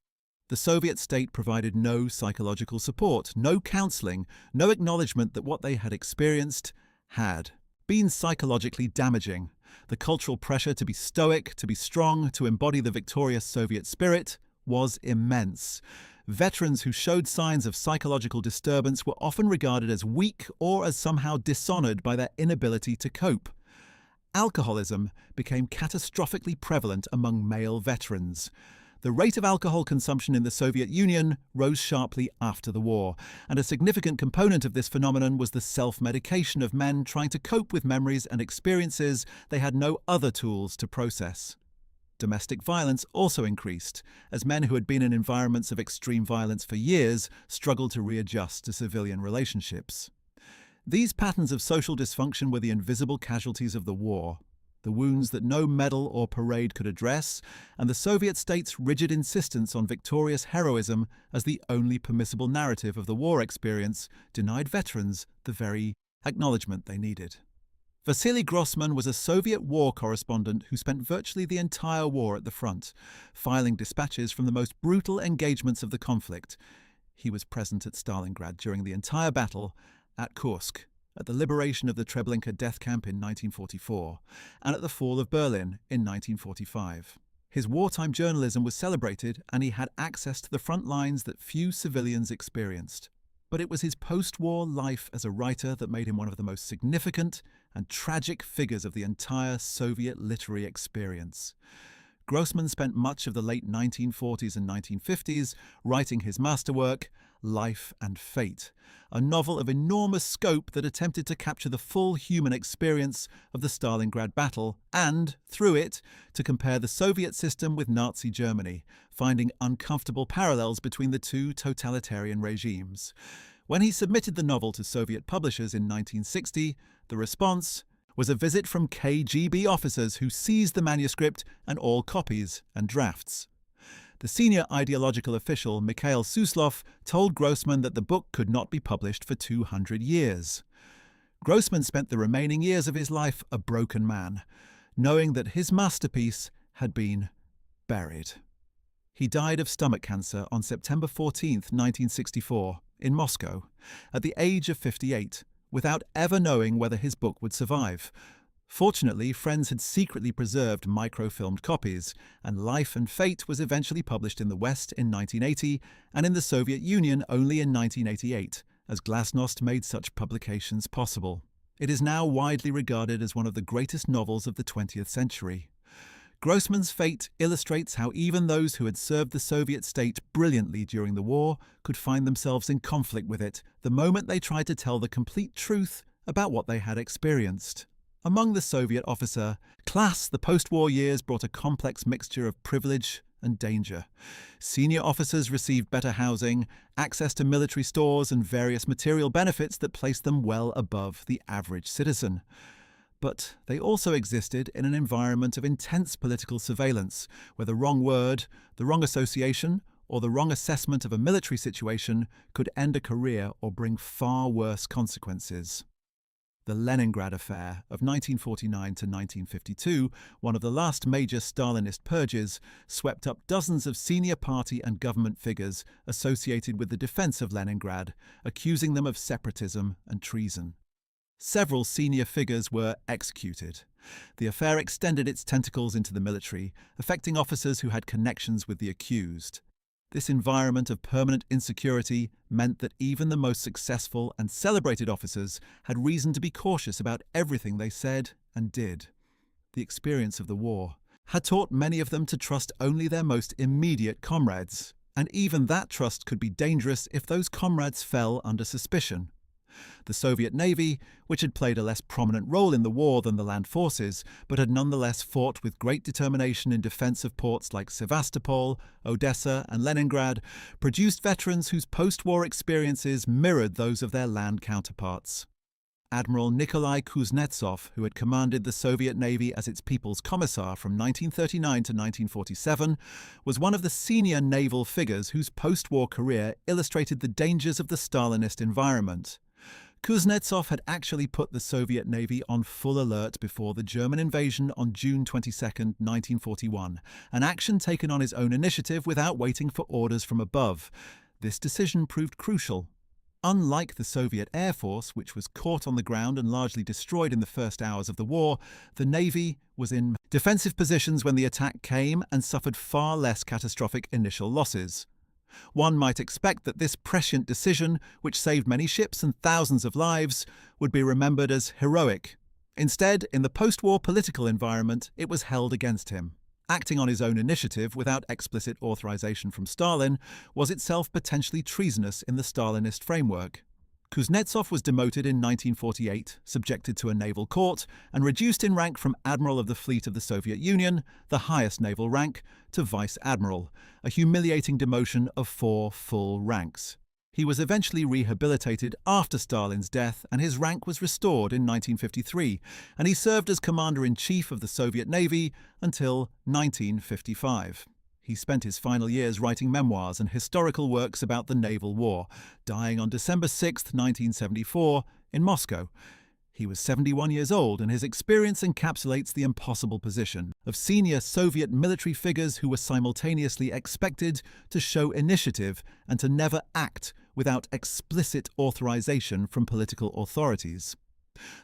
The Soviet state provided no psychological support, no counseling, no acknowledgement that what they had experienced had been psychologically damaging. The cultural pressure to be stoic, to be strong, to embody the victorious Soviet spirit was immense. Veterans who showed signs of psychological disturbance were often regarded as weak or as somehow dishonored by their inability to cope. Alcoholism became catastrophically prevalent among male veterans. The rate of alcohol consumption in the Soviet Union rose sharply after the war, and a significant component of this phenomenon was the self-medication of men trying to cope with memories and experiences they had no other tools to process. Domestic violence also increased, as men who had been in environments of extreme violence for years struggled to readjust to civilian relationships. These patterns of social dysfunction were the invisible casualties of the war, the wounds that no medal or parade could address, and the Soviet state's rigid insistence on victorious heroism as the only permissible narrative of the war experience denied veterans the very acknowledgement they needed. Vasily Grossman was a Soviet war correspondent who spent virtually the entire war at the front, filing dispatches from the most brutal engagements of the conflict. He was present at Stalingrad during the entire battle, at Kursk, at the liberation of the Treblinka death camp in 1944, and at the fall of Berlin in 1945. His wartime journalism was celebrated, and he had access to the front lines that few civilians experienced. But it was his post-war life as a writer that made him one of the most significant and tragic figures of the entire Soviet literary experience. Grossman spent much of the late 1940s and 1950s writing his masterwork, Life and Fate, a novel of enormous scope that attempted to capture the full human experience of the Stalingrad battle and, through it, to compare the Soviet system with Nazi Germany, finding uncomfortable parallels between the two totalitarian regimes. When he submitted the novel to Soviet publishers in 1960, the response was a visit from KGB officers who seized the manuscript and all copies and drafts. The senior ideological official, Mikhail Suslov, told Grossman that the book could not be published for 200 years. Grossman spent the remaining years of his life a broken man, knowing that his masterpiece had been buried. He died of stomach cancer on September 14, 1964, in Moscow, at the age of 58, without ever knowing whether his book would survive. Fortunately, friends had secretly preserved microfilmed copies, and Life and Fate was eventually published in the West in 1980 and in the Soviet Union only in 1988, as Glasnost made such publications possible. It is now widely regarded as one of the greatest novels of the 20th century. Grossman's fate illustrates how even those who had served the Soviet state brilliantly during the war could find themselves in conflict with it the moment they tried to tell the complete truth about what they had experienced. Among the Soviet officer class, the post-war years brought a complex mixture of privilege and danger. Senior officers received better housing, access to military stores, and various material benefits that placed them well above the average citizen. But they also existed in an environment of intense political surveillance, where the wrong word, the wrong association, or the wrong assessment of a military situation could end a career or bring far worse consequences. The Leningrad Affair of 1949 to 1952, one of the last major Stalinist purges, swept up dozens of senior party and government figures associated with the defense of Leningrad, accusing them of separatism and treason. Several senior figures were executed. The affair extended its tentacles into the military, affecting officers who had connections with the accused. This environment of permanent insecurity meant that even the most successful and celebrated officers had reason to be cautious about everything they said and did. the experience of the war, had taught many of them to trust only their most immediate comrades, and even that trust could be dangerous if those comrades fell under suspicion. The Soviet Navy, which had played a less prominent role in the war than the land forces, but had nonetheless fought with great determination in defense of ports like Sevastopol, Odessa, and Leningrad, produced veterans whose post-war experiences mirrored those of their land counterparts. Admiral Nikolai Kuznetsov, who had commanded the Soviet Navy as its People's Commissar from 1939 to 1947, was one of the senior naval figures whose post-war career illustrated the dangers of the Stalinist environment. Kuznetsov had actually put the Soviet Navy on full alert before the German invasion on June 22, 1941, an action taken on his own initiative without waiting for orders from above. This decision proved crucial. Unlike the Soviet Air Force, which was caught on the ground and largely destroyed in the first hours of the war, the Navy was in defensive positions when the attack came and suffered far less catastrophic initial losses. One might expect that this prescient decision, which saved many ships and thousands of lives, would be remembered as heroic. Instead, in the post-war political environment, it was held against him. Acting on his own initiative without explicit authorization from Stalin was itself potentially treasonous in the Stalinist framework. Kuznetsov was demoted in 1948, subjected to a naval court, and reduced in rank from Admiral of the Fleet of the Soviet Union, the highest naval rank, to Vice Admiral, a humiliating demotion of 4 full ranks. He was eventually rehabilitated after Stalin's death, and his rank was restored in 1953, and he served as Commander-in-Chief of the Soviet Navy until 1955. He spent his final years writing memoirs and historical works about the naval war, dying on December 6, 1974, in Moscow. He was 71 years old, and his experience encapsulates the impossible position of senior Soviet military figures who were simultaneously expected to show initiative and to never act without explicit authorization from political authorities.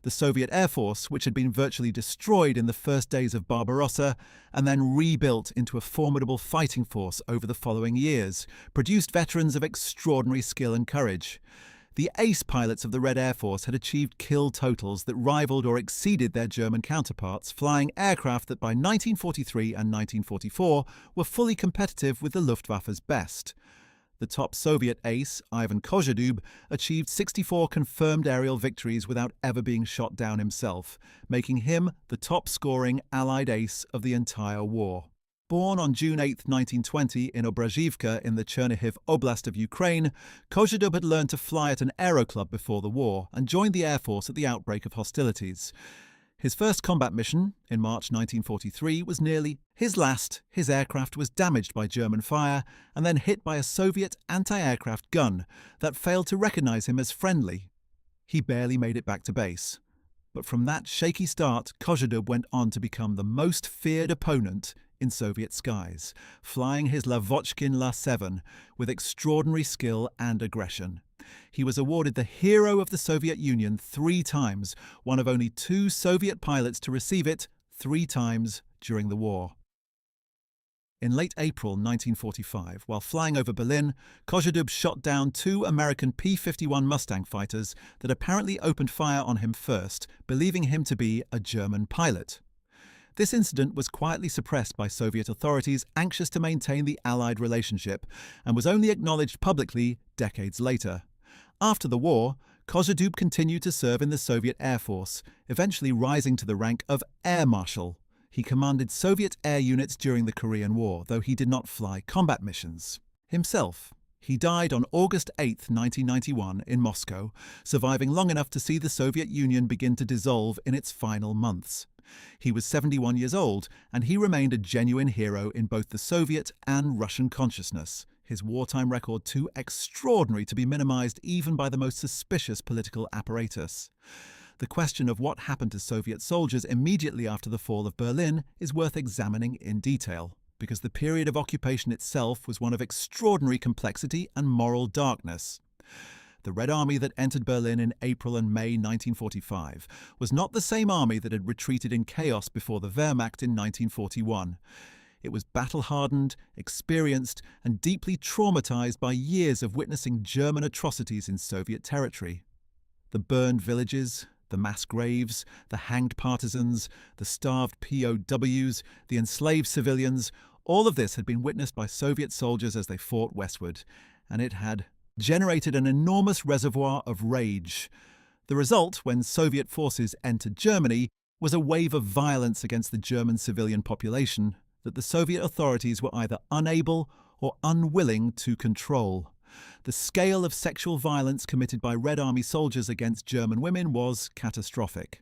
The Soviet Air Force, which had been virtually destroyed in the first days of Barbarossa and then rebuilt into a formidable fighting force over the following years, produced veterans of extraordinary skill and courage. The ace pilots of the Red Air Force had achieved kill totals that rivaled or exceeded their German counterparts, flying aircraft that by 1943 and 1944 were fully competitive with the Luftwaffe's best. The top Soviet ace, Ivan Kozhedub, achieved 64 confirmed aerial victories without ever being shot down himself, making him the top-scoring Allied ace of the entire war. Born on June 8, 1920 in Obrazhivka in the Chernihiv Oblast of Ukraine, Kozhedub had learned to fly at an aero club before the war and joined the Air Force at the outbreak of hostilities. His first combat mission, in March 1943, was nearly his last. His aircraft was damaged by German fire and then hit by a Soviet anti-aircraft gun that failed to recognize him as friendly. He barely made it back to base. But from that shaky start, Kozhedub went on to become the most feared opponent in Soviet skies, flying his Lavochkin La-7 with extraordinary skill and aggression. He was awarded the Hero of the Soviet Union 3 times, one of only 2 Soviet pilots to receive it 3 times during the war. In late April 1945, while flying over Berlin, Kozhedub shot down 2 American P-51 Mustang fighters that apparently opened fire on him first, believing him to be a German pilot. This incident was quietly suppressed by Soviet authorities anxious to maintain the Allied relationship, and was only acknowledged publicly decades later. After the war, Kozhedub continued to serve in the Soviet Air Force, eventually rising to the rank of Air Marshal. He commanded Soviet air units during the Korean War, though he did not fly combat missions himself. He died on August 8, 1991, in Moscow, surviving long enough to see the Soviet Union begin to dissolve in its final months. He was 71 years old, and he remained a genuine hero in both the Soviet and Russian consciousness, his wartime record too extraordinary to be minimized even by the most suspicious political apparatus. The question of what happened to Soviet soldiers immediately after the fall of Berlin is worth examining in detail, because the period of occupation itself was one of extraordinary complexity and moral darkness. The Red Army that entered Berlin in April and May 1945 was not the same army that had retreated in chaos before the Wehrmacht in 1941. It was battle-hardened, experienced, and deeply traumatized by years of witnessing German atrocities in Soviet territory. The burned villages, The mass graves, the hanged partisans, the starved POWs, the enslaved civilians, all of this had been witnessed by Soviet soldiers as they fought westward, and it had generated an enormous reservoir of rage. The result, when Soviet forces entered Germany, was a wave of violence against the German civilian population that the Soviet authorities were either unable or unwilling to control. The scale of sexual violence committed by Red Army soldiers against German women was catastrophic.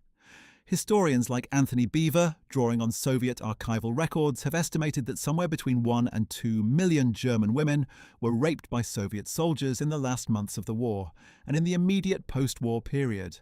Historians like Anthony Beaver, drawing on Soviet archival records, have estimated that somewhere between 1 and 2 million German women were raped by Soviet soldiers in the last months of the war and in the immediate post-war period.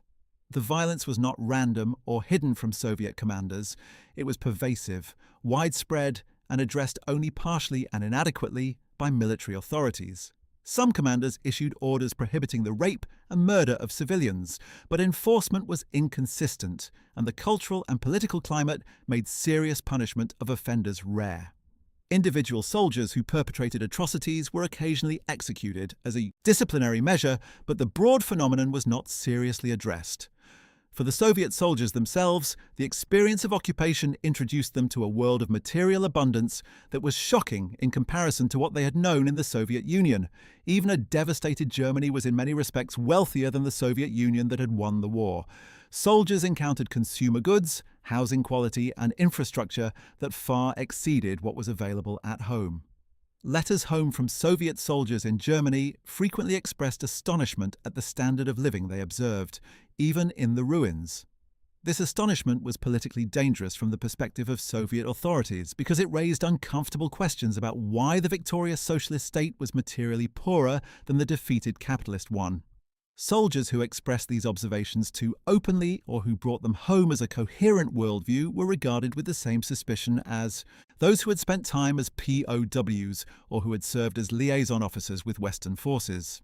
The violence was not random or hidden from Soviet commanders. It was pervasive, widespread, and addressed only partially and inadequately by military authorities. Some commanders issued orders prohibiting the rape and murder of civilians, but enforcement was inconsistent, and the cultural and political climate made serious punishment of offenders rare. Individual soldiers who perpetrated atrocities were occasionally executed as a disciplinary measure, but the broad phenomenon was not seriously addressed. For the Soviet soldiers themselves, the experience of occupation introduced them to a world of material abundance that was shocking in comparison to what they had known in the Soviet Union. Even a devastated Germany was in many respects wealthier than the Soviet Union that had won the war. Soldiers encountered consumer goods, housing quality, and infrastructure that far exceeded what was available at home. Letters home from Soviet soldiers in Germany frequently expressed astonishment at the standard of living they observed, even in the ruins. This astonishment was politically dangerous from the perspective of Soviet authorities because it raised uncomfortable questions about why the victorious socialist state was materially poorer than the defeated capitalist one. Soldiers who expressed these observations too openly or who brought them home as a coherent worldview were regarded with the same suspicion as those who had spent time as POWs or who had served as liaison officers with Western forces.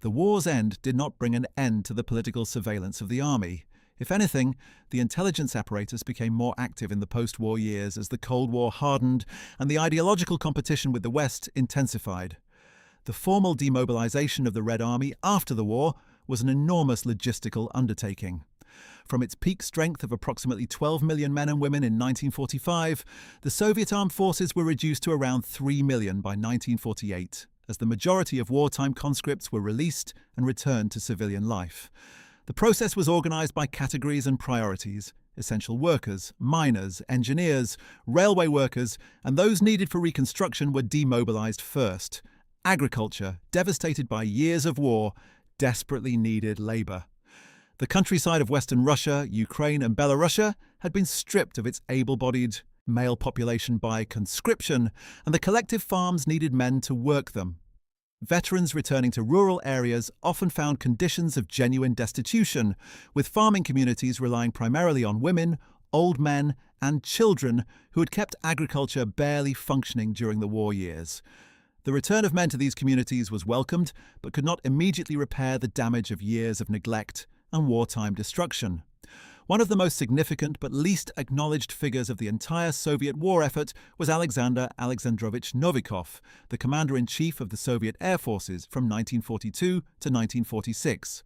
The war's end did not bring an end to the political surveillance of the army. If anything, the intelligence apparatus became more active in the post-war years as the Cold War hardened and the ideological competition with the West intensified. The formal demobilization of the Red Army after the war was an enormous logistical undertaking. From its peak strength of approximately 12 million men and women in 1945, the Soviet armed forces were reduced to around 3 million by 1948, as the majority of wartime conscripts were released and returned to civilian life. The process was organized by categories and priorities: essential workers, miners, engineers, railway workers, and those needed for reconstruction were demobilized first. Agriculture, devastated by years of war, desperately needed labor. The countryside of Western Russia, Ukraine, and Belarus had been stripped of its able-bodied male population by conscription, and the collective farms needed men to work them. Veterans returning to rural areas often found conditions of genuine destitution, with farming communities relying primarily on women, old men, and children who had kept agriculture barely functioning during the war years. The return of men to these communities was welcomed, but could not immediately repair the damage of years of neglect and wartime destruction. One of the most significant but least acknowledged figures of the entire Soviet war effort was Alexander Alexandrovich Novikov, the commander-in-chief of the Soviet Air Forces from 1942 to 1946.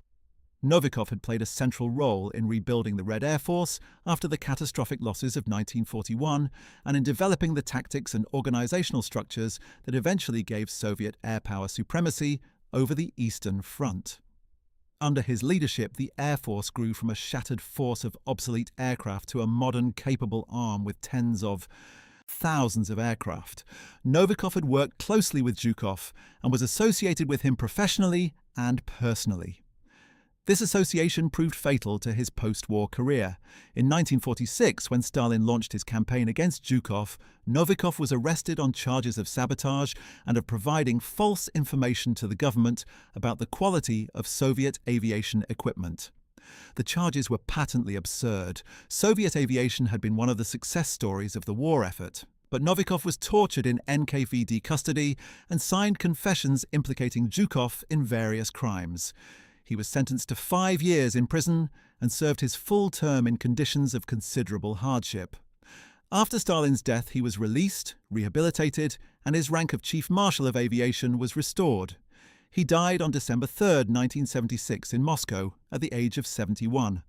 Novikov had played a central role in rebuilding the Red Air Force after the catastrophic losses of 1941 and in developing the tactics and organizational structures that eventually gave Soviet air power supremacy over the Eastern Front. Under his leadership, the Air Force grew from a shattered force of obsolete aircraft to a modern, capable arm with tens of thousands of aircraft. Novikov had worked closely with Zhukov and was associated with him professionally and personally. This association proved fatal to his post-war career. In 1946, when Stalin launched his campaign against Zhukov, Novikov was arrested on charges of sabotage and of providing false information to the government about the quality of Soviet aviation equipment. The charges were patently absurd. Soviet aviation had been one of the success stories of the war effort. But Novikov was tortured in NKVD custody and signed confessions implicating Zhukov in various crimes. He was sentenced to 5 years in prison and served his full term in conditions of considerable hardship. After Stalin's death, he was released, rehabilitated, and his rank of Chief Marshal of Aviation was restored. He died on December 3, 1976, in Moscow, at the age of 71.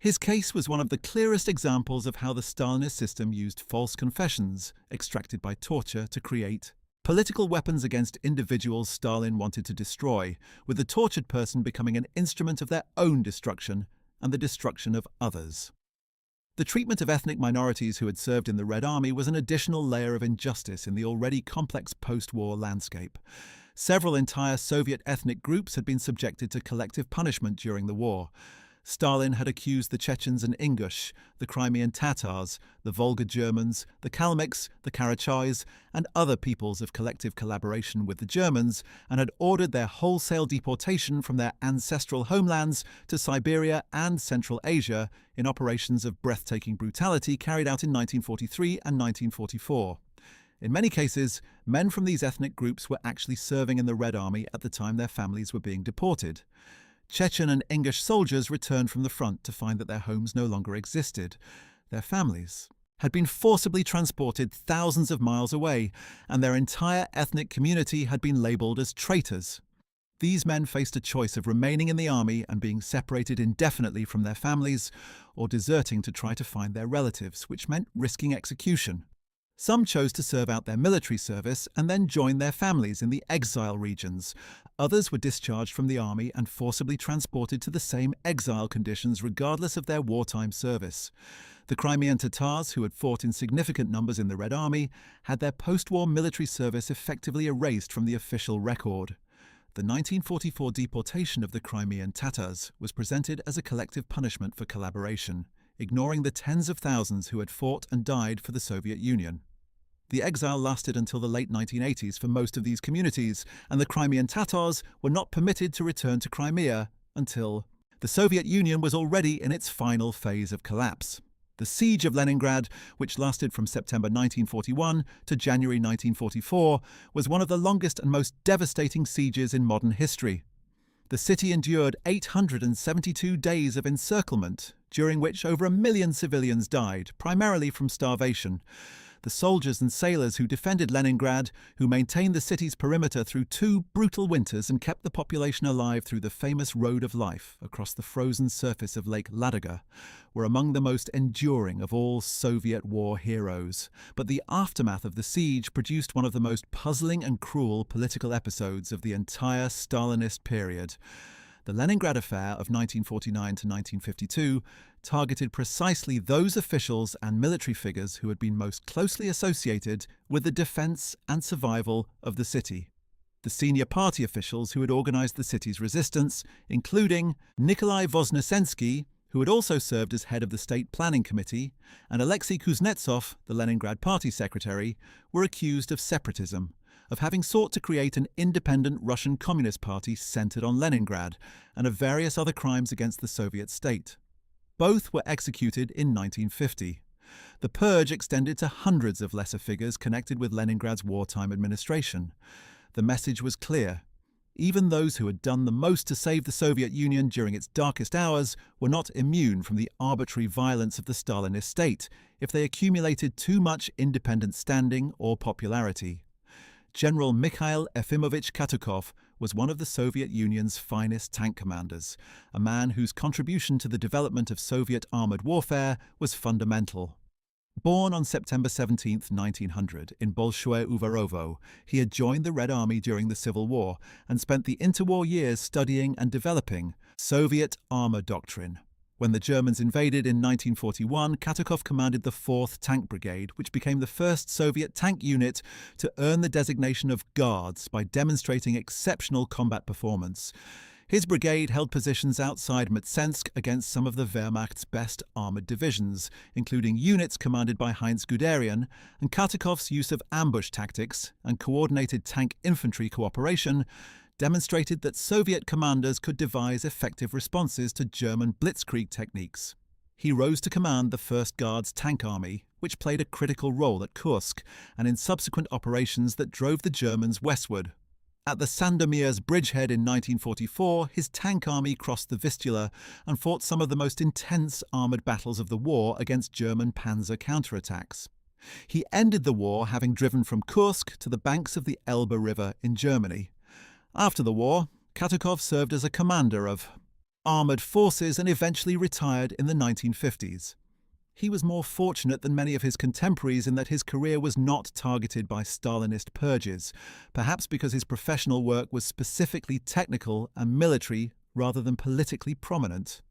His case was one of the clearest examples of how the Stalinist system used false confessions, extracted by torture, to create political weapons against individuals Stalin wanted to destroy, with the tortured person becoming an instrument of their own destruction and the destruction of others. The treatment of ethnic minorities who had served in the Red Army was an additional layer of injustice in the already complex post-war landscape. Several entire Soviet ethnic groups had been subjected to collective punishment during the war. Stalin had accused the Chechens and Ingush, the Crimean Tatars, the Volga Germans, the Kalmyks, the Karachais, and other peoples of collective collaboration with the Germans, and had ordered their wholesale deportation from their ancestral homelands to Siberia and Central Asia in operations of breathtaking brutality carried out in 1943 and 1944. In many cases, men from these ethnic groups were actually serving in the Red Army at the time their families were being deported. Chechen and Ingush soldiers returned from the front to find that their homes no longer existed. Their families had been forcibly transported thousands of miles away, and their entire ethnic community had been labelled as traitors. These men faced a choice of remaining in the army and being separated indefinitely from their families, or deserting to try to find their relatives, which meant risking execution. Some chose to serve out their military service and then join their families in the exile regions. Others were discharged from the army and forcibly transported to the same exile conditions regardless of their wartime service. The Crimean Tatars, who had fought in significant numbers in the Red Army, had their post-war military service effectively erased from the official record. The 1944 deportation of the Crimean Tatars was presented as a collective punishment for collaboration, ignoring the tens of thousands who had fought and died for the Soviet Union. The exile lasted until the late 1980s for most of these communities, and the Crimean Tatars were not permitted to return to Crimea until the Soviet Union was already in its final phase of collapse. The siege of Leningrad, which lasted from September 1941 to January 1944, was one of the longest and most devastating sieges in modern history. The city endured 872 days of encirclement, during which over 1 million civilians died, primarily from starvation. The soldiers and sailors who defended Leningrad, who maintained the city's perimeter through 2 brutal winters and kept the population alive through the famous Road of Life across the frozen surface of Lake Ladoga, were among the most enduring of all Soviet war heroes. But the aftermath of the siege produced one of the most puzzling and cruel political episodes of the entire Stalinist period. The Leningrad Affair of 1949 to 1952 targeted precisely those officials and military figures who had been most closely associated with the defense and survival of the city. The senior party officials who had organized the city's resistance, including Nikolai Voznesensky, who had also served as head of the State Planning Committee, and Aleksei Kuznetsov, the Leningrad Party secretary, were accused of separatism, of having sought to create an independent Russian Communist Party centered on Leningrad, and of various other crimes against the Soviet state. Both were executed in 1950. The purge extended to hundreds of lesser figures connected with Leningrad's wartime administration. The message was clear. Even those who had done the most to save the Soviet Union during its darkest hours were not immune from the arbitrary violence of the Stalinist state if they accumulated too much independent standing or popularity. General Mikhail Efimovich Katukov was one of the Soviet Union's finest tank commanders, a man whose contribution to the development of Soviet armoured warfare was fundamental. Born on September 17, 1900, in Bolshoe Uvarovo, he had joined the Red Army during the Civil War and spent the interwar years studying and developing Soviet armour doctrine. When the Germans invaded in 1941, Katukov commanded the 4th Tank Brigade, which became the first Soviet tank unit to earn the designation of Guards by demonstrating exceptional combat performance. His brigade held positions outside Mtsensk against some of the Wehrmacht's best armoured divisions, including units commanded by Heinz Guderian, and Katukov's use of ambush tactics and coordinated tank infantry cooperation demonstrated that Soviet commanders could devise effective responses to German blitzkrieg techniques. He rose to command the 1st Guards Tank Army, which played a critical role at Kursk and in subsequent operations that drove the Germans westward. At the Sandomier's bridgehead in 1944, his tank army crossed the Vistula and fought some of the most intense armoured battles of the war against German panzer counterattacks. He ended the war having driven from Kursk to the banks of the Elbe River in Germany. After the war, Katukov served as a commander of armoured forces and eventually retired in the 1950s. He was more fortunate than many of his contemporaries in that his career was not targeted by Stalinist purges, perhaps because his professional work was specifically technical and military rather than politically prominent.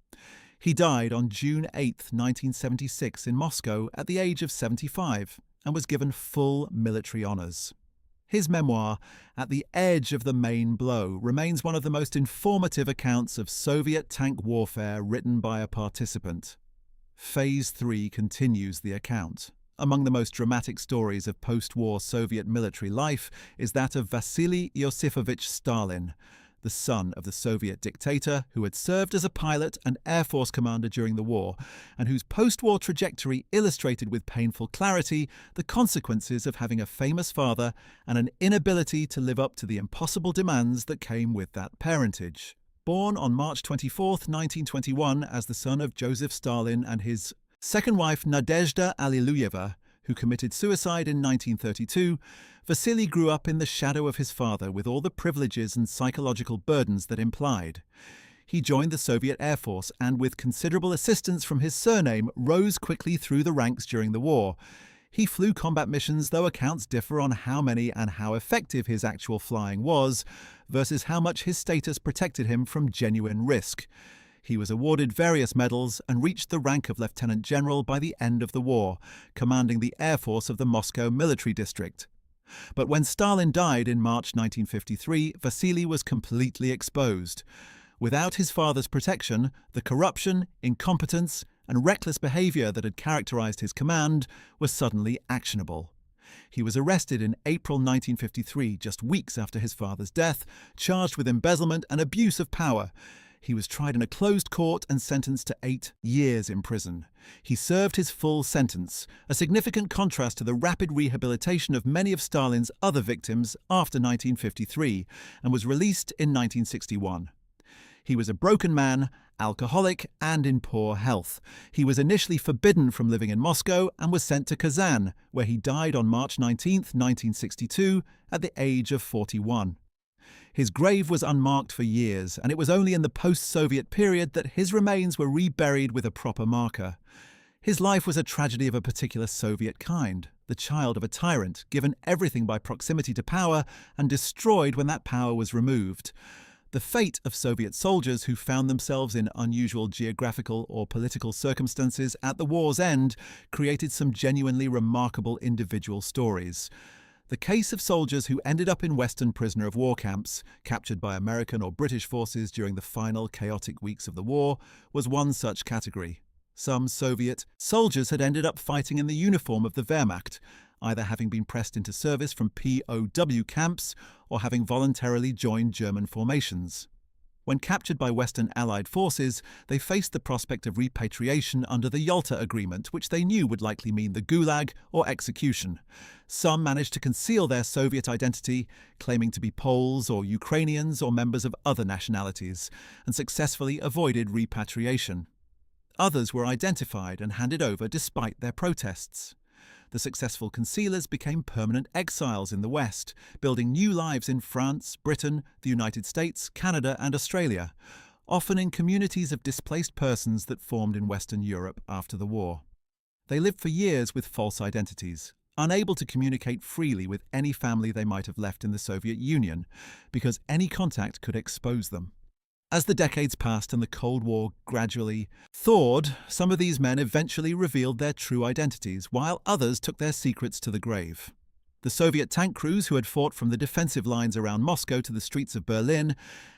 He died on June 8, 1976 in Moscow at the age of 75 and was given full military honours. His memoir, At the Edge of the Main Blow, remains one of the most informative accounts of Soviet tank warfare written by a participant. Phase 3 continues the account. Among the most dramatic stories of post-war Soviet military life is that of Vasily Iosifovich Stalin, the son of the Soviet dictator who had served as a pilot and Air Force commander during the war, and whose post-war trajectory illustrated with painful clarity the consequences of having a famous father and an inability to live up to the impossible demands that came with that parentage. Born on March 24, 1921, as the son of Joseph Stalin and his second wife Nadezhda Alliluyeva, who committed suicide in 1932, Vasily grew up in the shadow of his father with all the privileges and psychological burdens that implied. He joined the Soviet Air Force and, with considerable assistance from his surname, rose quickly through the ranks during the war. He flew combat missions, though accounts differ on how many and how effective his actual flying was, versus how much his status protected him from genuine risk. He was awarded various medals and reached the rank of lieutenant general by the end of the war, commanding the Air Force of the Moscow Military District. But when Stalin died in March 1953, Vasily was completely exposed. Without his father's protection, the corruption, incompetence, and reckless behaviour that had characterised his command was suddenly actionable. He was arrested in April 1953, just weeks after his father's death, charged with embezzlement and abuse of power. He was tried in a closed court and sentenced to 8 years in prison. He served his full sentence, a significant contrast to the rapid rehabilitation of many of Stalin's other victims after 1953, and was released in 1961. He was a broken man, alcoholic, and in poor health. He was initially forbidden from living in Moscow and was sent to Kazan, where he died on March 19, 1962, at the age of 41. His grave was unmarked for years, and it was only in the post-Soviet period that his remains were reburied with a proper marker. His life was a tragedy of a particular Soviet kind, the child of a tyrant, given everything by proximity to power and destroyed when that power was removed. The fate of Soviet soldiers who found themselves in unusual geographical or political circumstances at the war's end created some genuinely remarkable individual stories. The case of soldiers who ended up in Western prisoner of war camps, captured by American or British forces during the final chaotic weeks of the war, was one such category. Some Soviet soldiers had ended up fighting in the uniform of the Wehrmacht, either having been pressed into service from POW camps or having voluntarily joined German formations. When captured by Western Allied forces, they faced the prospect of repatriation under the Yalta Agreement, which they knew would likely mean the Gulag or execution. Some managed to conceal their Soviet identity, claiming to be Poles or Ukrainians or members of other nationalities, and successfully avoided repatriation. Others were identified and handed over despite their protests. The successful concealers became permanent exiles in the West, building new lives in France, Britain, the United States, Canada, and Australia, often in communities of displaced persons that formed in Western Europe after the war. They lived for years with false identities, unable to communicate freely with any family they might have left in the Soviet Union, because any contact could expose them. As the decades passed and the Cold War gradually thawed, some of these men eventually revealed their true identities, while others took their secrets to the grave. The Soviet tank crews who had fought from the defensive lines around Moscow to the streets of Berlin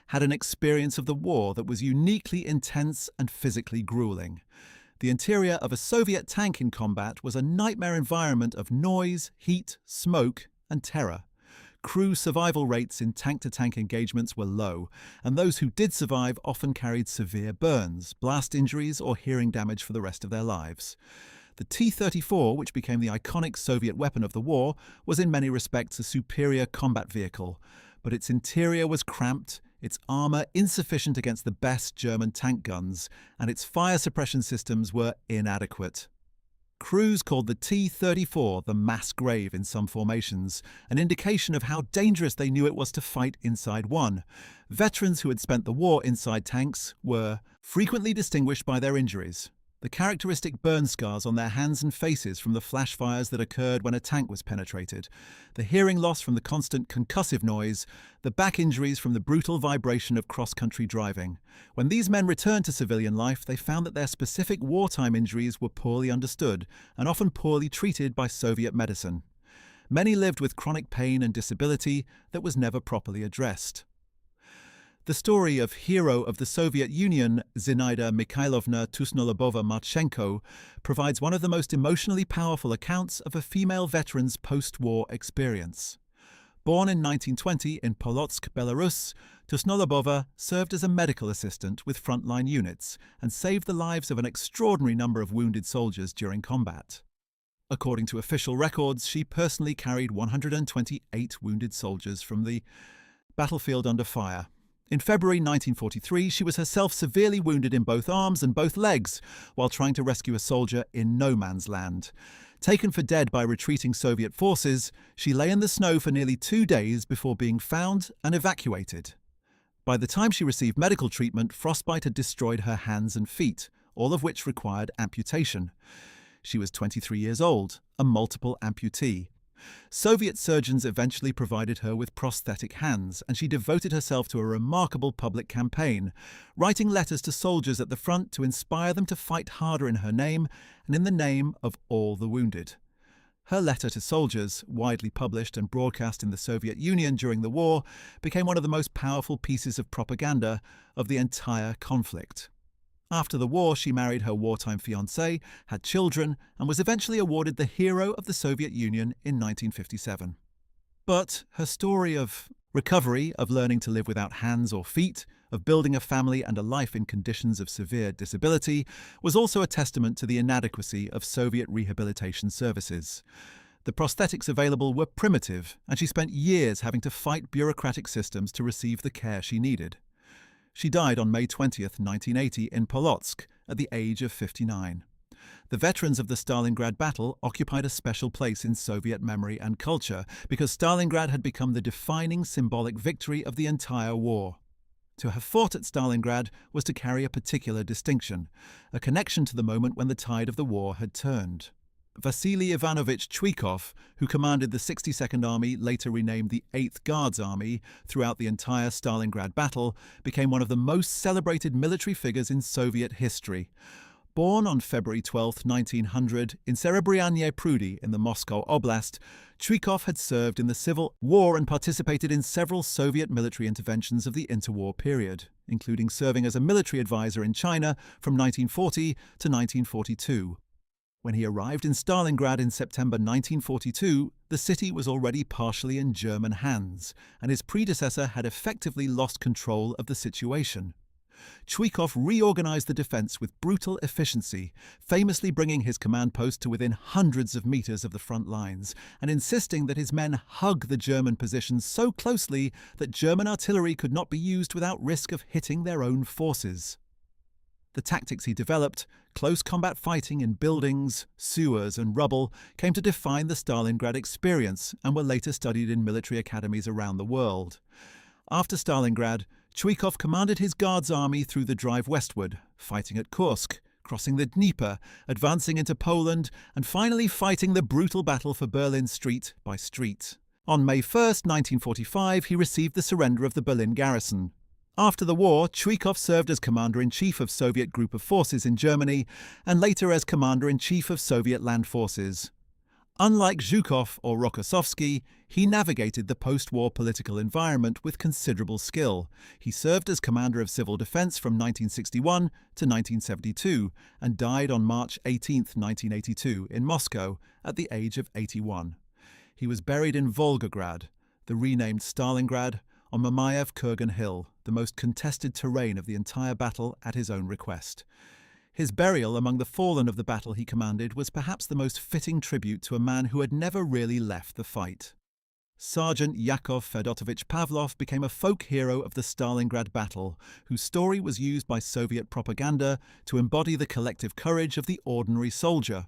had an experience of the war that was uniquely intense and physically grueling. The interior of a Soviet tank in combat was a nightmare environment of noise, heat, smoke, and terror. Crew survival rates in tank-to-tank engagements were low, and those who did survive often carried severe burns, blast injuries, or hearing damage for the rest of their lives. The T-34, which became the iconic Soviet weapon of the war, was in many respects a superior combat vehicle, but its interior was cramped, its armour insufficient against the best German tank guns, and its fire suppression systems were inadequate. Crews called the T-34 the mass grave in some formations, an indication of how dangerous they knew it was to fight inside one. Veterans who had spent the war inside tanks were frequently distinguished by their injuries. The characteristic burn scars on their hands and faces from the flash fires that occurred when a tank was penetrated, the hearing loss from the constant concussive noise, the back injuries from the brutal vibration of cross-country driving. When these men returned to civilian life, they found that their specific wartime injuries were poorly understood and often poorly treated by Soviet medicine. Many lived with chronic pain and disability that was never properly addressed. The story of hero of the Soviet Union, Zinaida Mikhailovna Tusnolobova-Marchenko, provides one of the most emotionally powerful accounts of a female veteran's post-war experience. Born in 1920 in Polotsk, Belarus, Tusnolobova served as a medical assistant with frontline units and saved the lives of an extraordinary number of wounded soldiers during combat. According to official records, she personally carried 128 wounded soldiers from the battlefield under fire. In February 1943, she was herself severely wounded in both arms and both legs while trying to rescue a soldier in no man's land. Taken for dead by retreating Soviet forces, she lay in the snow for nearly 2 days before being found and evacuated. By the time she received medical treatment, frostbite had destroyed her hands and feet, all of which required amputation. She was 23 years old, a multiple amputee. Soviet surgeons eventually provided her with prosthetic hands, and she devoted herself to a remarkable public campaign, writing letters to soldiers at the front to inspire them to fight harder in her name and in the name of all the wounded. Her letter to soldiers, widely published and broadcast in the Soviet Union during the war, became one of the most powerful pieces of propaganda of the entire conflict. After the war, she married her wartime fiancé, had children, and was eventually awarded the Hero of the Soviet Union in 1957. But her story of recovery, of learning to live without hands or feet, of building a family and a life in conditions of severe disability, was also a testament to the inadequacy of Soviet rehabilitation services. The prosthetics available were primitive, and she spent years having to fight bureaucratic systems to receive the care she needed. She died on May 20, 1980, in Polotsk, at the age of 59. The veterans of the Stalingrad battle occupied a special place in Soviet memory and culture because Stalingrad had become the defining symbolic victory of the entire war. To have fought at Stalingrad was to carry a particular distinction, a connection to the moment when the tide of the war had turned. Vasily Ivanovich Zhukov, who commanded the 62nd Army, later renamed the 8th Guards Army, throughout the entire Stalingrad battle, became one of the most celebrated military figures in Soviet history. Born on February 12, 1900, in Serebryanye Prudy in the Moscow Oblast, Zhukov had served in the Civil War and participated in several Soviet military interventions of the interwar period, including serving as a military advisor in China from 1940 to 1942. When he arrived in Stalingrad in September 1942, the city was already partially in German hands, and his predecessor had effectively lost control of the situation. Zhukov reorganized the defense with brutal efficiency, famously bringing his command post to within hundreds of meters of the front lines, and insisting that his men hug the German positions so closely that German artillery could not be used without risk of hitting their own forces. The tactics he developed, close combat fighting in buildings, sewers and rubble, came to define the Stalingrad experience and were later studied in military academies around the world. After Stalingrad, Zhukov commanded his Guards Army through the drive westward, fighting at Kursk, crossing the Dnieper, advancing into Poland, and finally fighting the brutal battle for Berlin street by street. On May 1, 1945, he received the surrender of the Berlin garrison. After the war, Zhukov served as Commander-in-Chief of Soviet Group of Forces in Germany and later as Commander-in-Chief of Soviet Land Forces. Unlike Zhukov or Rokossovsky, he navigated the post-war political environment with considerable skill. He served as Commander of Civil Defense from 1961 to 1972 and died on March 18, 1982, in Moscow at the age of 81. He was buried in Volgograd, the renamed Stalingrad, on Mamayev Kurgan Hill, the most contested terrain of the entire battle, at his own request. His burial among the fallen of the battle he commanded was perhaps the most fitting tribute to a man who had never really left the fight. Sergeant Yakov Fedotovich Pavlov became a folk hero of the Stalingrad battle, whose story was used by Soviet propaganda to embody the collective courage of the ordinary soldier.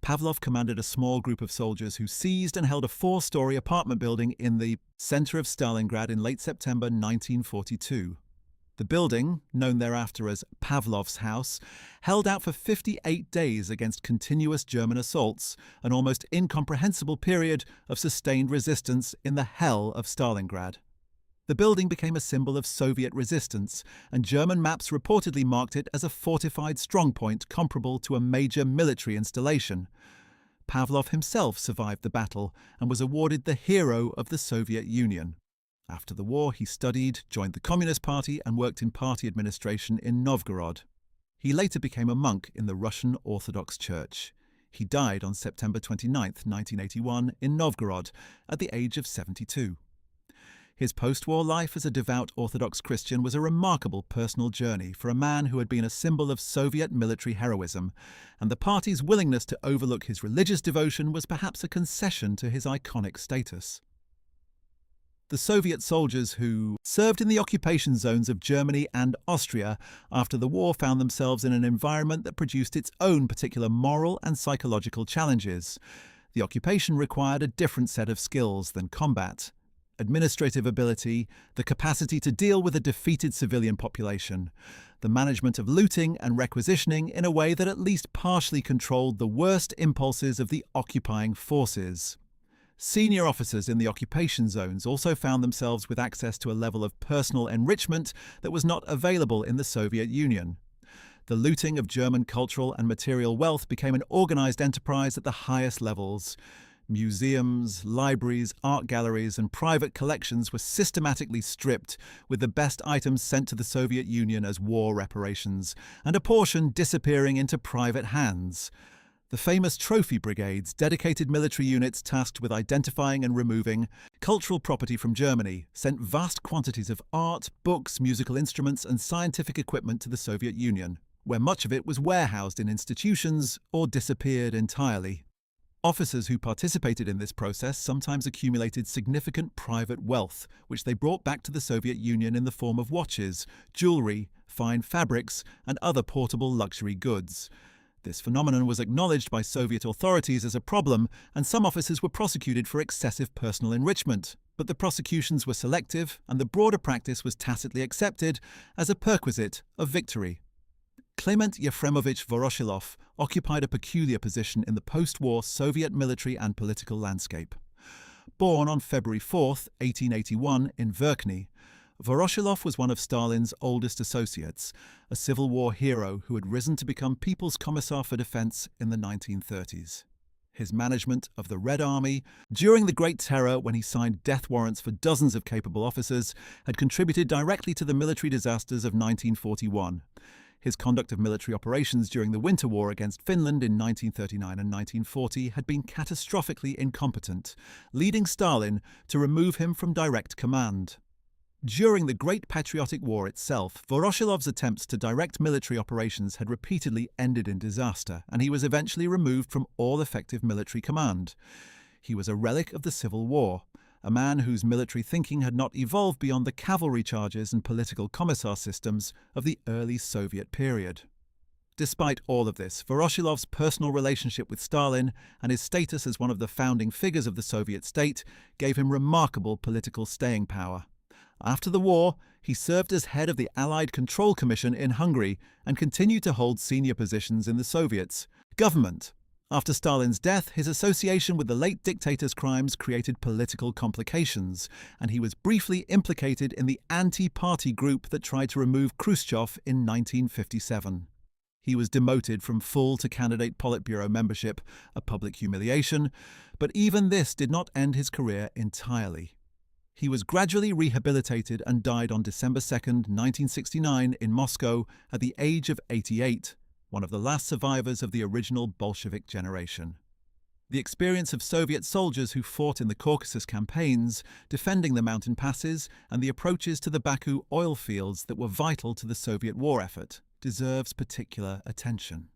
Pavlov commanded a small group of soldiers who seized and held a 4-story apartment building in the center of Stalingrad in late September 1942. The building, known thereafter as Pavlov's House, held out for 58 days against continuous German assaults, an almost incomprehensible period of sustained resistance in the hell of Stalingrad. The building became a symbol of Soviet resistance, and German maps reportedly marked it as a fortified strongpoint comparable to a major military installation. Pavlov himself survived the battle and was awarded the Hero of the Soviet Union. After the war, he studied, joined the Communist Party, and worked in party administration in Novgorod. He later became a monk in the Russian Orthodox Church. He died on September 29, 1981, in Novgorod, at the age of 72. His post-war life as a devout Orthodox Christian was a remarkable personal journey for a man who had been a symbol of Soviet military heroism, and the party's willingness to overlook his religious devotion was perhaps a concession to his iconic status. The Soviet soldiers who served in the occupation zones of Germany and Austria after the war found themselves in an environment that produced its own particular moral and psychological challenges. The occupation required a different set of skills than combat: administrative ability, the capacity to deal with a defeated civilian population, the management of looting and requisitioning in a way that at least partially controlled the worst impulses of the occupying forces. Senior officers in the occupation zones also found themselves with access to a level of personal enrichment that was not available in the Soviet Union. The looting of German cultural and material wealth became an organized enterprise at the highest levels. Museums, libraries, art galleries, and private collections were systematically stripped, with the best items sent to the Soviet Union as war reparations, and a portion disappearing into private hands. The famous trophy brigades, dedicated military units tasked with identifying and removing cultural property from Germany, sent vast quantities of art, books, musical instruments, and scientific equipment to the Soviet Union, where much of it was warehoused in institutions or disappeared entirely. Officers who participated in this process sometimes accumulated significant private wealth, which they brought back to the Soviet Union in the form of watches, jewelry, fine fabrics, and other portable luxury goods. This phenomenon was acknowledged by Soviet authorities as a problem, and some officers were prosecuted for excessive personal enrichment. But the prosecutions were selective, and the broader practice was tacitly accepted as a perquisite of victory. Klement Yefremovich Voroshilov occupied a peculiar position in the post-war Soviet military and political landscape. Born on February 4, 1881, in Verkhny, Voroshilov was one of Stalin's oldest associates, a Civil War hero who had risen to become People's Commissar for Defense in the 1930s. His management of the Red Army during the Great Terror, when he signed death warrants for dozens of capable officers, had contributed directly to the military disasters of 1941. His conduct of military operations during the Winter War against Finland in 1939 and 1940 had been catastrophically incompetent, leading Stalin to remove him from direct command. During the Great Patriotic War itself, Voroshilov's attempts to direct military operations had repeatedly ended in disaster, and he was eventually removed from all effective military command. He was a relic of the Civil War, a man whose military thinking had not evolved beyond the cavalry charges and political commissar systems of the early Soviet period. Despite all of this, Voroshilov's personal relationship with Stalin and his status as one of the founding figures of the Soviet state gave him remarkable political staying power. After the war, he served as head of the Allied Control Commission in Hungary and continued to hold senior positions in the Soviets' government. After Stalin's death, his association with the late dictator's crimes created political complications, and he was briefly implicated in the anti-party group that tried to remove Khrushchev in 1957. He was demoted from full to candidate Politburo membership, a public humiliation, but even this did not end his career entirely. He was gradually rehabilitated and died on December 2, 1969, in Moscow at the age of 88, one of the last survivors of the original Bolshevik generation. The experience of Soviet soldiers who fought in the Caucasus campaigns, defending the mountain passes, and the approaches to the Baku oil fields that were vital to the Soviet war effort, deserves particular attention.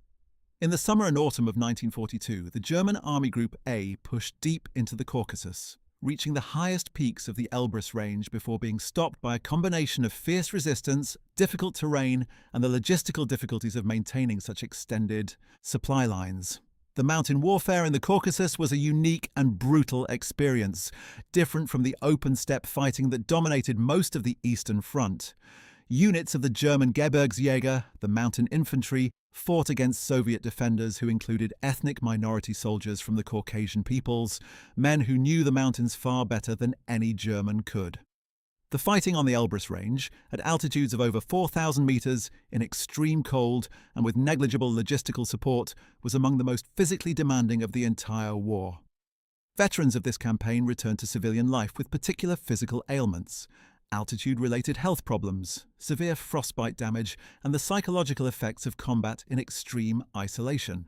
In the summer and autumn of 1942, the German Army Group A pushed deep into the Caucasus, reaching the highest peaks of the Elbrus range before being stopped by a combination of fierce resistance, difficult terrain, and the logistical difficulties of maintaining such extended supply lines. The mountain warfare in the Caucasus was a unique and brutal experience, different from the open steppe fighting that dominated most of the Eastern Front. Units of the German Gebirgsjäger, the mountain infantry, fought against Soviet defenders who included ethnic minority soldiers from the Caucasian peoples, men who knew the mountains far better than any German could. The fighting on the Elbrus Range, at altitudes of over 4,000 meters, in extreme cold and with negligible logistical support, was among the most physically demanding of the entire war. Veterans of this campaign returned to civilian life with particular physical ailments, altitude-related health problems, severe frostbite damage, and the psychological effects of combat in extreme isolation.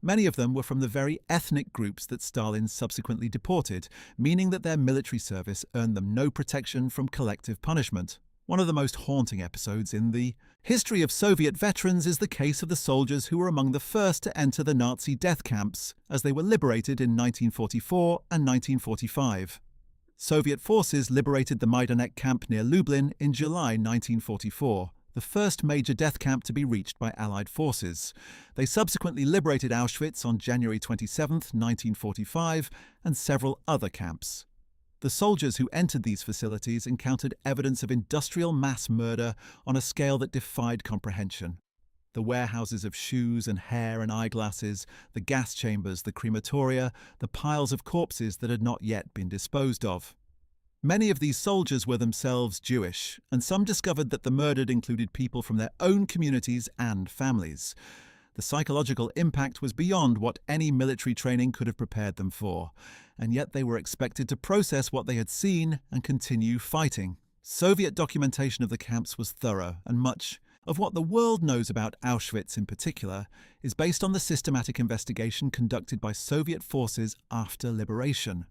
Many of them were from the very ethnic groups that Stalin subsequently deported, meaning that their military service earned them no protection from collective punishment. One of the most haunting episodes in the history of Soviet veterans is the case of the soldiers who were among the first to enter the Nazi death camps as they were liberated in 1944 and 1945. Soviet forces liberated the Majdanek camp near Lublin in July 1944. The first major death camp to be reached by Allied forces. They subsequently liberated Auschwitz on January 27, 1945, and several other camps. The soldiers who entered these facilities encountered evidence of industrial mass murder on a scale that defied comprehension. The warehouses of shoes and hair and eyeglasses, the gas chambers, the crematoria, the piles of corpses that had not yet been disposed of. Many of these soldiers were themselves Jewish, and some discovered that the murdered included people from their own communities and families. The psychological impact was beyond what any military training could have prepared them for, and yet they were expected to process what they had seen and continue fighting. Soviet documentation of the camps was thorough, and much of what the world knows about Auschwitz in particular is based on the systematic investigation conducted by Soviet forces after liberation.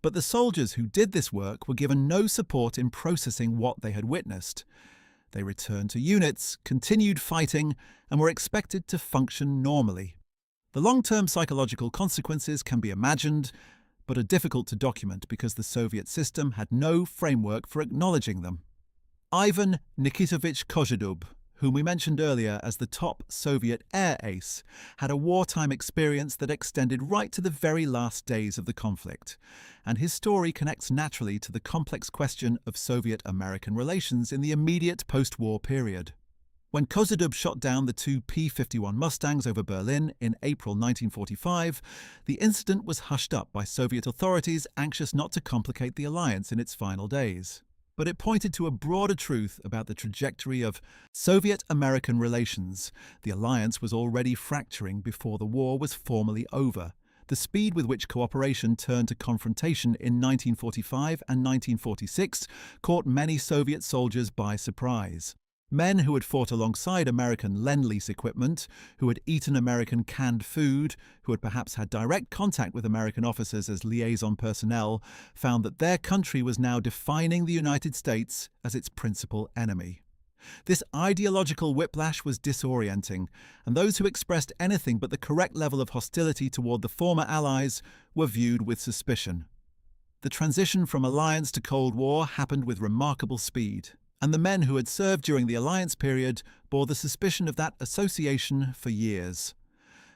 But the soldiers who did this work were given no support in processing what they had witnessed. They returned to units, continued fighting, and were expected to function normally. The long-term psychological consequences can be imagined, but are difficult to document because the Soviet system had no framework for acknowledging them. Ivan Nikitovich Kozhedub, whom we mentioned earlier as the top Soviet air ace, had a wartime experience that extended right to the very last days of the conflict, and his story connects naturally to the complex question of Soviet-American relations in the immediate post-war period. When Kozhedub shot down the two P-51 Mustangs over Berlin in April 1945, the incident was hushed up by Soviet authorities anxious not to complicate the alliance in its final days. But it pointed to a broader truth about the trajectory of Soviet-American relations. The alliance was already fracturing before the war was formally over. The speed with which cooperation turned to confrontation in 1945 and 1946 caught many Soviet soldiers by surprise. Men who had fought alongside American Lend-Lease equipment, who had eaten American canned food, who had perhaps had direct contact with American officers as liaison personnel, found that their country was now defining the United States as its principal enemy. This ideological whiplash was disorienting, and those who expressed anything but the correct level of hostility toward the former Allies were viewed with suspicion. The transition from alliance to Cold War happened with remarkable speed, and the men who had served during the alliance period bore the suspicion of that association for years.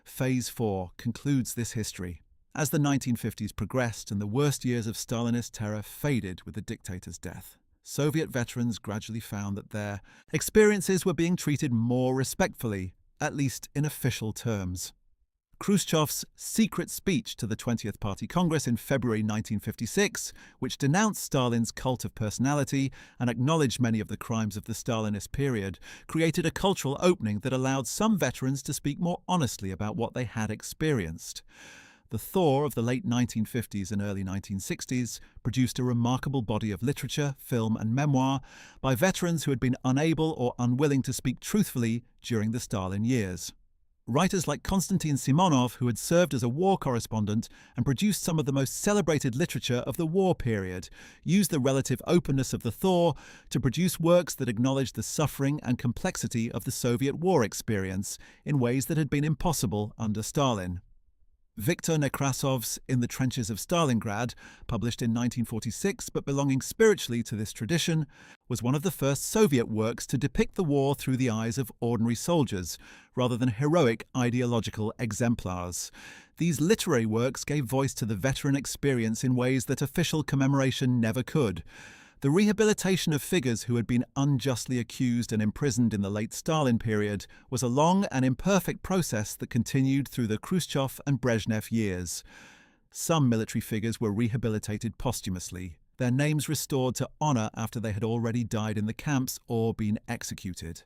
Phase 4 concludes this history. As the 1950s progressed and the worst years of Stalinist terror faded with the dictator's death, Soviet veterans gradually found that their experiences were being treated more respectfully, at least in official terms. Khrushchev's secret speech to the 20th Party Congress in February 1956, which denounced Stalin's cult of personality and acknowledged many of the crimes of the Stalinist period, created a cultural opening that allowed some veterans to speak more honestly about what they had experienced. The thaw of the late 1950s and early 1960s produced a remarkable body of literature, film and memoir by veterans who had been unable or unwilling to speak truthfully during the Stalin years. Writers like Konstantin Simonov, who had served as a war correspondent and produced some of the most celebrated literature of the war period, used the relative openness of the thaw to produce works that acknowledged the suffering and complexity of the Soviet war experience in ways that had been impossible under Stalin. Viktor Nekrasov's In the Trenches of Stalingrad, published in 1946 but belonging spiritually to this tradition, was one of the first Soviet works to depict the war through the eyes of ordinary soldiers, rather than heroic ideological exemplars. These literary works gave voice to the veteran experience in ways that official commemoration never could. The rehabilitation of figures who had been unjustly accused and imprisoned in the late Stalin period was a long and imperfect process that continued through the Khrushchev and Brezhnev years. Some military figures were rehabilitated posthumously, their names restored to honor after they had already died in the camps or been executed.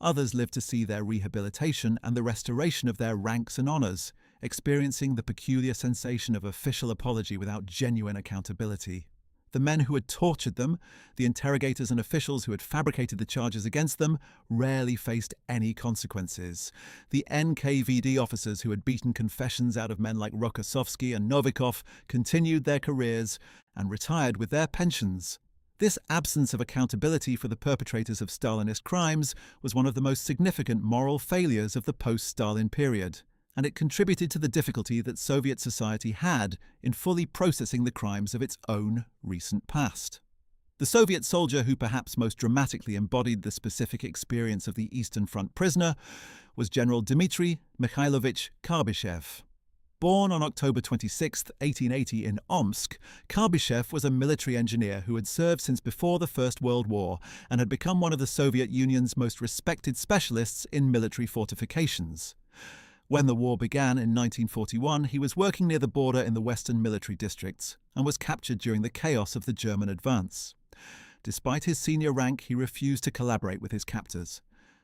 Others lived to see their rehabilitation and the restoration of their ranks and honors, experiencing the peculiar sensation of official apology without genuine accountability. The men who had tortured them, the interrogators and officials who had fabricated the charges against them, rarely faced any consequences. The NKVD officers who had beaten confessions out of men like Rokossovsky and Novikov continued their careers and retired with their pensions. This absence of accountability for the perpetrators of Stalinist crimes was one of the most significant moral failures of the post-Stalin period, and it contributed to the difficulty that Soviet society had in fully processing the crimes of its own recent past. The Soviet soldier who perhaps most dramatically embodied the specific experience of the Eastern Front prisoner was General Dmitry Mikhailovich Karbyshev. Born on October 26, 1880 in Omsk, Karbyshev was a military engineer who had served since before the First World War and had become one of the Soviet Union's most respected specialists in military fortifications. When the war began in 1941, he was working near the border in the western military districts and was captured during the chaos of the German advance. Despite his senior rank, he refused to collaborate with his captors.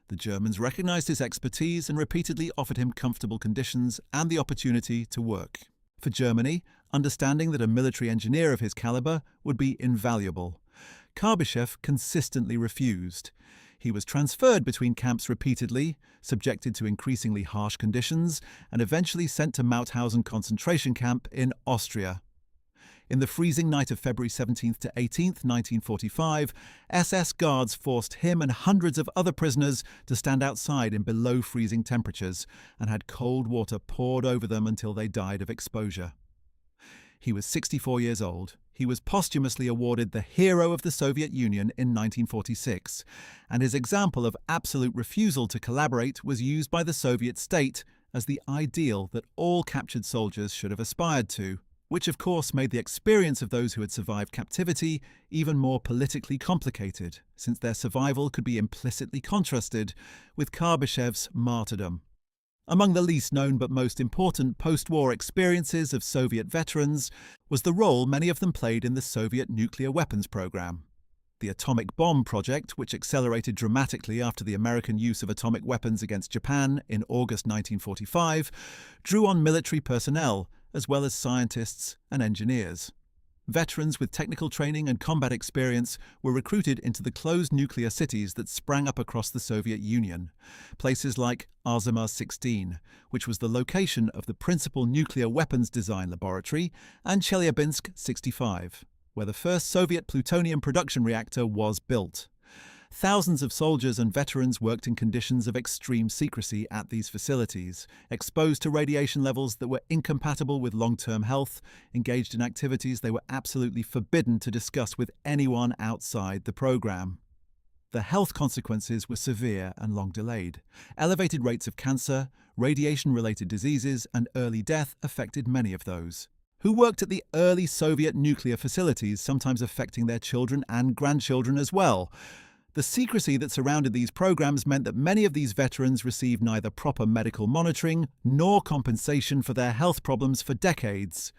The Germans recognized his expertise and repeatedly offered him comfortable conditions and the opportunity to work. For Germany, understanding that a military engineer of his caliber would be invaluable, Karbyshev consistently refused. He was transferred between camps repeatedly, subjected to increasingly harsh conditions, and eventually sent to Mauthausen concentration camp in Austria. In the freezing night of February 17th to 18th, 1945, SS guards forced him and hundreds of other prisoners to stand outside in below-freezing temperatures and had cold water poured over them until they died of exposure. He was 64 years old. He was posthumously awarded the Hero of the Soviet Union in 1946, and his example of absolute refusal to collaborate was used by the Soviet state as the ideal that all captured soldiers should have aspired to, which of course made the experience of those who had survived captivity even more politically complicated, since their survival could be implicitly contrasted with Karbyshev's martyrdom. Among the least known but most important post-war experiences of Soviet veterans was the role many of them played in the Soviet nuclear weapons program. The atomic bomb project, which accelerated dramatically after the American use of atomic weapons against Japan in August 1945, drew on military personnel as well as scientists and engineers. Veterans with technical training and combat experience were recruited into the closed nuclear cities that sprang up across the Soviet Union, places like Arzamas 16, which was the location of the principal nuclear weapons design laboratory, and Chelyabinsk 65, where the first Soviet plutonium production reactor was built. Thousands of soldiers and veterans worked in conditions of extreme secrecy at these facilities, exposed to radiation levels that were incompatible with long-term health, engaged in activities they were absolutely forbidden to discuss with anyone outside the program. The health consequences were severe and long delayed. Elevated rates of cancer, radiation-related diseases, and early death affected many of those who worked at the early Soviet nuclear facilities, sometimes affecting their children and grandchildren as well. The secrecy that surrounded these programs meant that many of these veterans received neither proper medical monitoring nor compensation for their health problems for decades.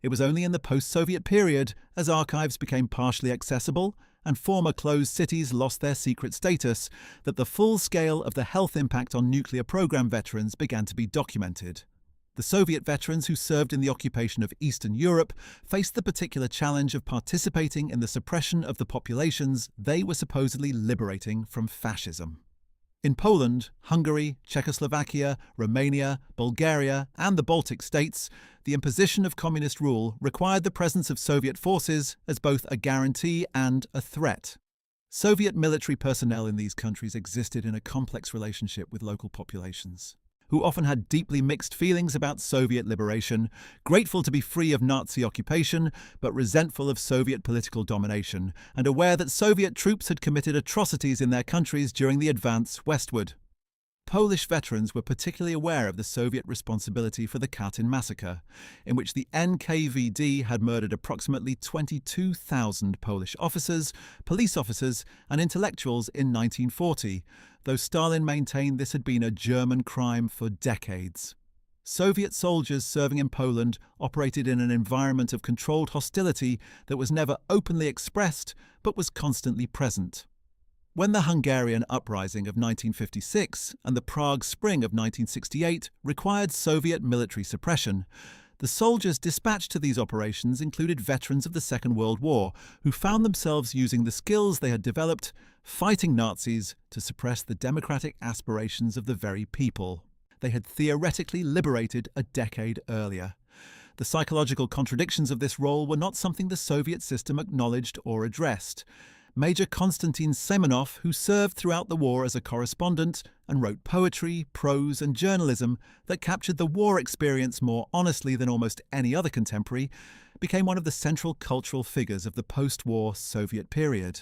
It was only in the post-Soviet period, as archives became partially accessible and former closed cities lost their secret status, that the full scale of the health impact on nuclear program veterans began to be documented. The Soviet veterans who served in the occupation of Eastern Europe faced the particular challenge of participating in the suppression of the populations they were supposedly liberating from fascism. In Poland, Hungary, Czechoslovakia, Romania, Bulgaria, and the Baltic states, the imposition of communist rule required the presence of Soviet forces as both a guarantee and a threat. Soviet military personnel in these countries existed in a complex relationship with local populations. who often had deeply mixed feelings about Soviet liberation, grateful to be free of Nazi occupation, but resentful of Soviet political domination, and aware that Soviet troops had committed atrocities in their countries during the advance westward. Polish veterans were particularly aware of the Soviet responsibility for the Katyn massacre, in which the NKVD had murdered approximately 22,000 Polish officers, police officers, and intellectuals in 1940, though Stalin maintained this had been a German crime for decades. Soviet soldiers serving in Poland operated in an environment of controlled hostility that was never openly expressed but was constantly present. When the Hungarian uprising of 1956 and the Prague Spring of 1968 required Soviet military suppression, the soldiers dispatched to these operations included veterans of the Second World War who found themselves using the skills they had developed fighting Nazis to suppress the democratic aspirations of the very people they had theoretically liberated a decade earlier. The psychological contradictions of this role were not something the Soviet system acknowledged or addressed. Major Konstantin Simonov, who served throughout the war as a correspondent and wrote poetry, prose and journalism that captured the war experience more honestly than almost any other contemporary, became one of the central cultural figures of the post-war Soviet period.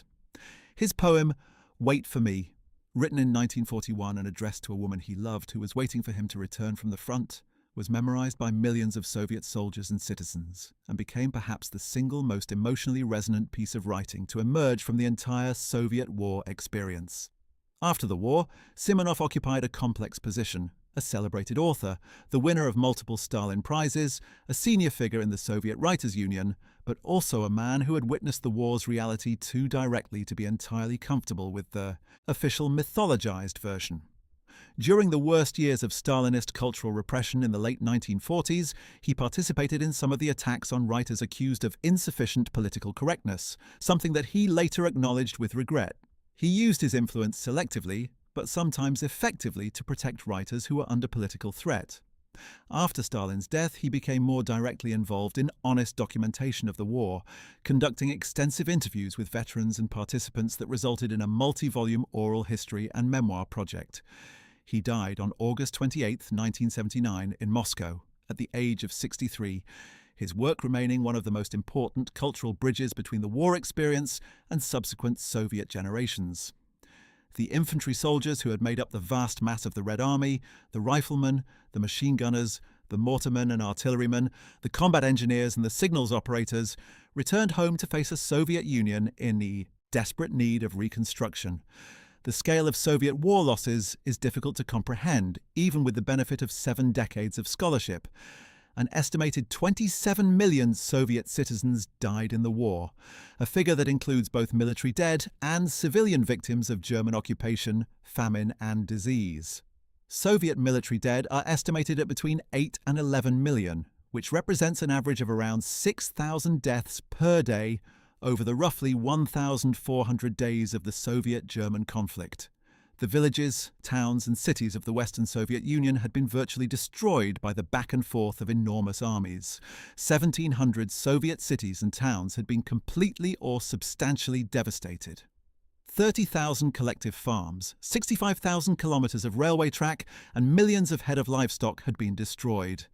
His poem, Wait for Me, written in 1941 and addressed to a woman he loved who was waiting for him to return from the front, was memorized by millions of Soviet soldiers and citizens, and became perhaps the single most emotionally resonant piece of writing to emerge from the entire Soviet war experience. After the war, Simonov occupied a complex position, a celebrated author, the winner of multiple Stalin Prizes, a senior figure in the Soviet Writers' Union, but also a man who had witnessed the war's reality too directly to be entirely comfortable with the official mythologized version. During the worst years of Stalinist cultural repression in the late 1940s, he participated in some of the attacks on writers accused of insufficient political correctness, something that he later acknowledged with regret. He used his influence selectively, but sometimes effectively, to protect writers who were under political threat. After Stalin's death, he became more directly involved in honest documentation of the war, conducting extensive interviews with veterans and participants that resulted in a multi-volume oral history and memoir project. He died on August 28, 1979, in Moscow, at the age of 63, his work remaining one of the most important cultural bridges between the war experience and subsequent Soviet generations. The infantry soldiers who had made up the vast mass of the Red Army, the riflemen, the machine gunners, the mortarmen and artillerymen, the combat engineers and the signals operators returned home to face a Soviet Union in the desperate need of reconstruction. The scale of Soviet war losses is difficult to comprehend, even with the benefit of 7 decades of scholarship. An estimated 27 million Soviet citizens died in the war, a figure that includes both military dead and civilian victims of German occupation, famine and disease. Soviet military dead are estimated at between 8 and 11 million, which represents an average of around 6,000 deaths per day over the roughly 1,400 days of the Soviet-German conflict. The villages, towns and cities of the Western Soviet Union had been virtually destroyed by the back and forth of enormous armies. 1,700 Soviet cities and towns had been completely or substantially devastated. 30,000 collective farms, 65,000 kilometers of railway track and millions of head of livestock had been destroyed.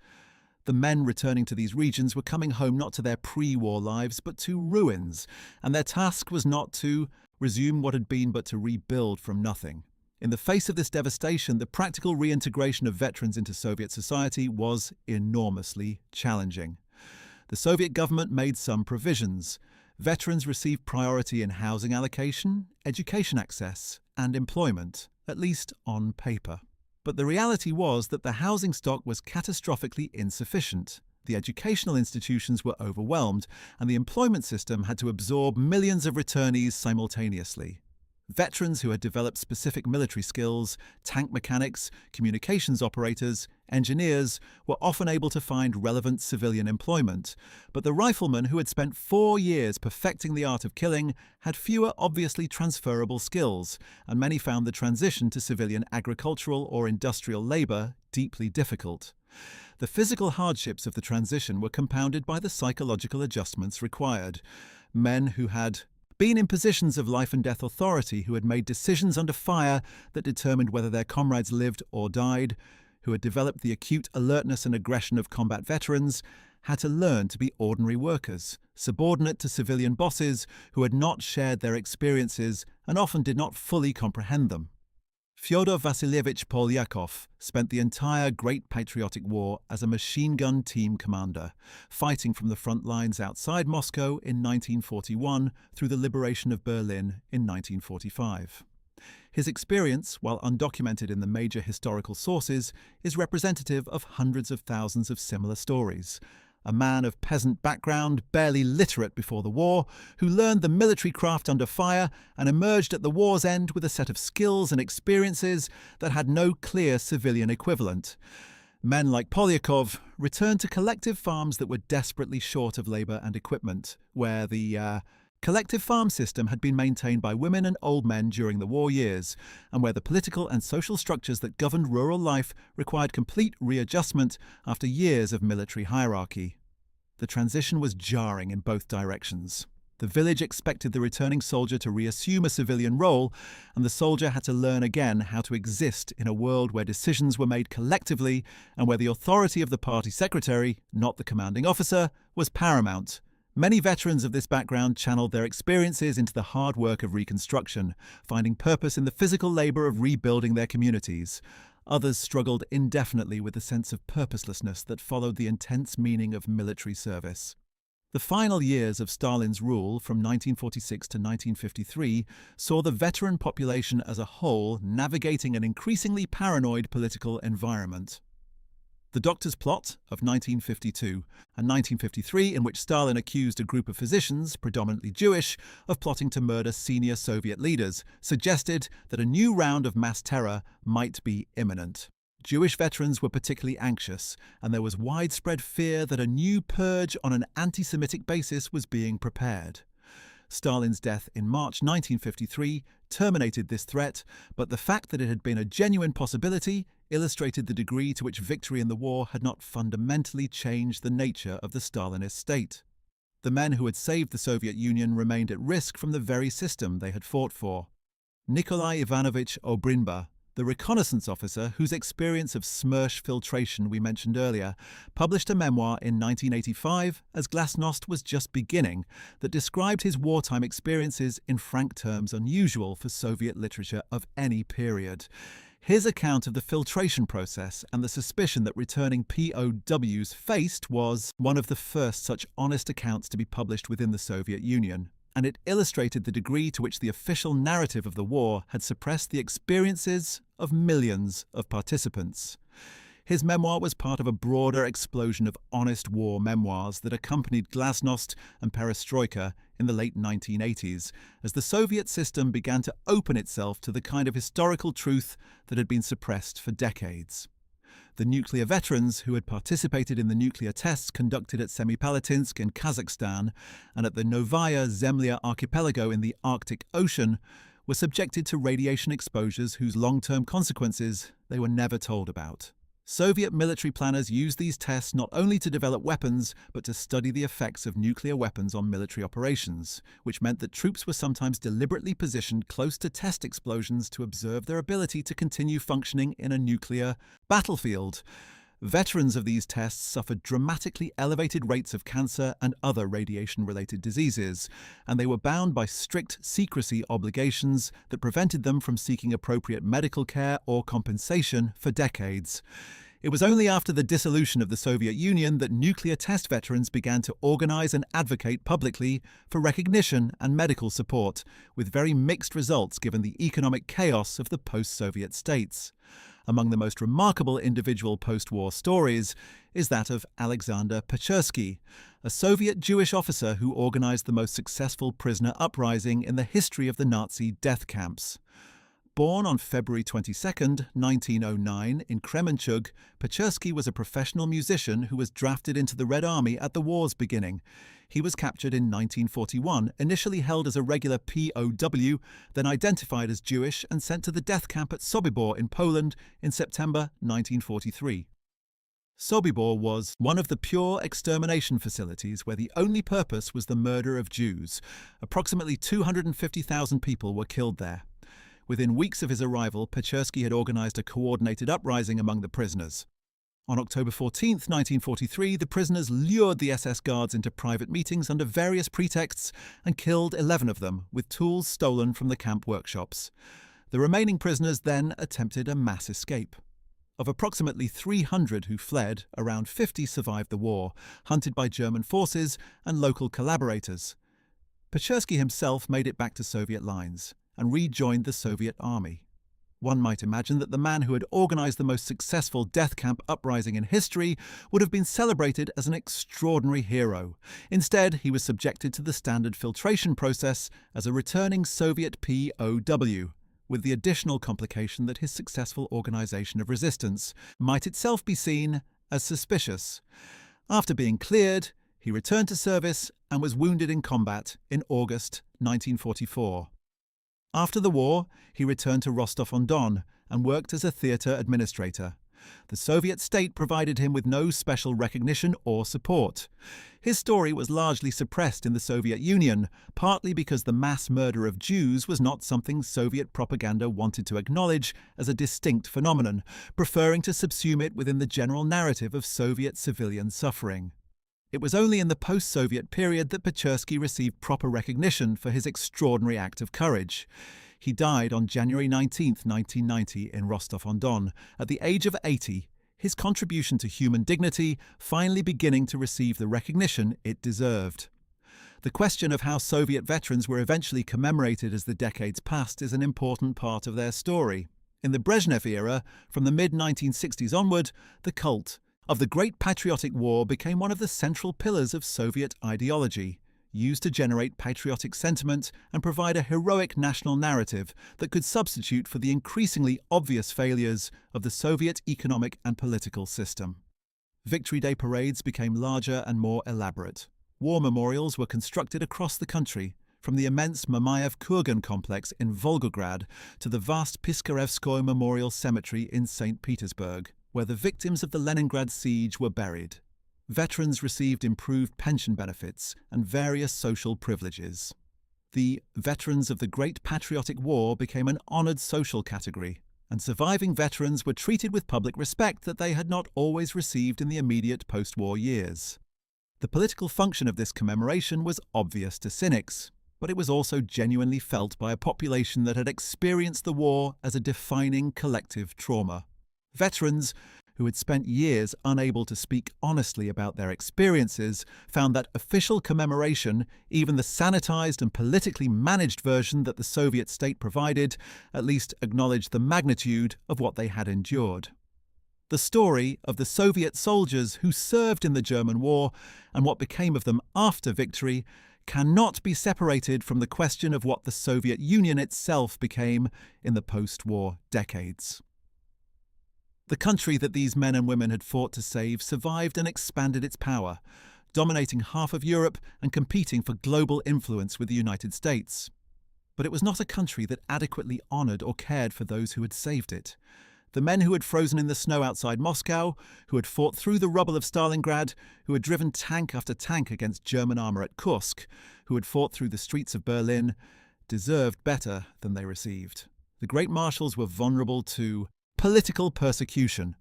The men returning to these regions were coming home not to their pre-war lives but to ruins, and their task was not to resume what had been but to rebuild from nothing. In the face of this devastation, the practical reintegration of veterans into Soviet society was enormously challenging. The Soviet government made some provisions. Veterans received priority in housing allocation, education access, and employment, at least on paper. But the reality was that the housing stock was catastrophically insufficient. The educational institutions were overwhelmed, and the employment system had to absorb millions of returnees simultaneously. Veterans who had developed specific military skills, tank mechanics, communications operators, engineers, were often able to find relevant civilian employment, but the riflemen who had spent 4 years perfecting the art of killing had fewer obviously transferable skills, and many found the transition to civilian agricultural or industrial labor deeply difficult. The physical hardships of the transition were compounded by the psychological adjustments required. Men who had been in positions of life and death authority, who had made decisions under fire that determined whether their comrades lived or died, who had developed the acute alertness and aggression of combat veterans, had to learn to be ordinary workers, subordinate to civilian bosses who had not shared their experiences and often did not fully comprehend them. Fyodor Vasilievich Polyakov spent the entire Great Patriotic War as a machine gun team commander, fighting from the front lines outside Moscow in 1941 through the liberation of Berlin in 1945. His experience, while undocumented in the major historical sources, is representative of hundreds of thousands of similar stories. A man of peasant background, barely literate before the war, who learned the military craft under fire and emerged at the war's end with a set of skills and experiences that had no clear civilian equivalent. Men like Polyakov returned to collective farms that were desperately short of labour and equipment, where the collective farm system had been maintained by women and old men during the war years, and where the political and social structures that governed rural life required complete readjustment after years of military hierarchy. The transition was jarring in both directions. The village expected the returning soldier to reassume a civilian role, and the soldier had to learn again how to exist in a world where decisions were made collectively and where the authority of the party secretary, not the commanding officer, was paramount. Many veterans of this background channeled their experiences into the hard work of reconstruction, finding purpose in the physical labour of rebuilding their communities. Others struggled indefinitely with the sense of purposelessness that followed the intense meaning of military service. The final years of Stalin's rule from 1946 to 1953 saw the veteran population as a whole navigating an increasingly paranoid political environment. The Doctor's Plot of 1952 and 1953, in which Stalin accused a group of physicians, predominantly Jewish, of plotting to murder senior Soviet leaders, suggested that a new round of mass terror might be imminent. Jewish veterans were particularly anxious, and there was widespread fear that a new purge on an anti-Semitic basis was being prepared. Stalin's death in March 1953 terminated this threat, but the fact that it had been a genuine possibility illustrated the degree to which victory in the war had not fundamentally changed the nature of the Stalinist state. The men who had saved the Soviet Union remained at risk from the very system they had fought for. Nikolai Ivanovich Obrinba, the reconnaissance officer whose experience of SMERSH filtration we mentioned earlier, published a memoir in 1985, as Glasnost was just beginning, that described his wartime experiences in frank terms unusual for Soviet literature of any period. His account of the filtration process and the suspicion that returning POWs faced was one of the first such honest accounts to be published within the Soviet Union, and it illustrated the degree to which the official narrative of the war had suppressed the experiences of millions of participants. His memoir was part of a broader explosion of honest war memoirs that accompanied Glasnost and Perestroika in the late 1980s, as the Soviet system began to open itself to the kind of historical truth that had been suppressed for decades. The nuclear veterans who had participated in the nuclear tests conducted at Semipalatinsk in Kazakhstan and at the Novaya Zemlya archipelago in the Arctic Ocean were subjected to radiation exposures whose long-term consequences they were never told about. Soviet military planners used these tests not only to develop weapons, but to study the effects of nuclear weapons on military operations, which meant that troops were sometimes deliberately positioned close to test explosions to observe their ability to continue functioning in a nuclear battlefield. Veterans of these tests suffered dramatically elevated rates of cancer and other radiation-related diseases, and they were bound by strict secrecy obligations that prevented them from seeking appropriate medical care or compensation for decades. It was only after the dissolution of the Soviet Union that nuclear test veterans began to organize and advocate publicly for recognition and medical support, with very mixed results given the economic chaos of the post-Soviet states. Among the most remarkable individual post-war stories is that of Alexander Pechersky, a Soviet Jewish officer who organized the most successful prisoner uprising in the history of the Nazi death camps. Born on February 22, 1909, in Kremenchug, Pechersky was a professional musician who was drafted into the Red Army at the war's beginning. He was captured in 1941, initially held as a regular POW, then identified as Jewish and sent to the death camp at Sobibor in Poland in September 1943. Sobibor was one of the pure extermination facilities where the only purpose was the murder of Jews. Approximately 250,000 people were killed there. Within weeks of his arrival, Pechersky had organized a coordinated uprising among the prisoners. On October 14, 1943, the prisoners lured the SS guards into private meetings under various pretexts and killed 11 of them with tools stolen from the camp workshops. The remaining prisoners then attempted a mass escape. Of approximately 300 who fled, around 50 survived the war, hunted by German forces and local collaborators. Pechersky himself made it back to Soviet lines and rejoined the Soviet army. One might imagine that the man who had organized the most successful death camp uprising in history would have been celebrated as an extraordinary hero. Instead, he was subjected to the standard filtration process as a returning Soviet POW, with the additional complication that his successful organization of resistance might itself be seen as suspicious. After being cleared, he returned to service and was wounded in combat in August 1944. After the war, he returned to Rostov-on-Don and worked as a theatre administrator. The Soviet state provided him with no special recognition or support. His story was largely suppressed in the Soviet Union, partly because the mass murder of Jews was not something Soviet propaganda wanted to acknowledge as a distinct phenomenon, preferring to subsume it within the general narrative of Soviet civilian suffering. It was only in the post-Soviet period that Pechersky received proper recognition for his extraordinary act of courage. He died on January 19, 1990, in Rostov-on-Don, at the age of 80, his contribution to human dignity finally beginning to receive the recognition it deserved. The question of how Soviet veterans were eventually commemorated as the decades passed is an important part of their story. In the Brezhnev era, from the mid-1960s onward, the cult of the Great Patriotic War became one of the central pillars of Soviet ideology, used to generate patriotic sentiment and provide a heroic national narrative that could substitute for the increasingly obvious failures of the Soviet economic and political system. Victory Day parades became larger and more elaborate. War memorials were constructed across the country, from the immense Mamayev Kurgan complex in Volgograd to the vast Piskarevskoye Memorial Cemetery in St. Petersburg, where the victims of the Leningrad siege were buried. Veterans received improved pension benefits and various social privileges. The veterans of the Great Patriotic War became an honoured social category, and surviving veterans were treated with public respect that they had not always received in the immediate post-war years. The political function of this commemoration was obvious to cynics, but it was also genuinely felt by a population that had experienced the war as a defining collective trauma. Veterans, who had spent years unable to speak honestly about their experiences, found that official commemoration, even the sanitized and politically managed version that the Soviet state provided, at least acknowledged the magnitude of what they had endured. The story of the Soviet soldiers who served in the German war and what became of them after victory cannot be separated from the question of what the Soviet Union itself became in the post-war decades. The country that these men and women had fought to save survived and expanded its power, dominating half of Europe and competing for global influence with the United States. But it was not a country that adequately honoured or cared for those who had saved it. The men who had frozen in the snow outside Moscow, who had fought through the rubble of Stalingrad, who had driven tank after tank against German armour at Kursk, who had fought through the streets of Berlin, deserved better than they received. The great marshals were vulnerable to political persecution.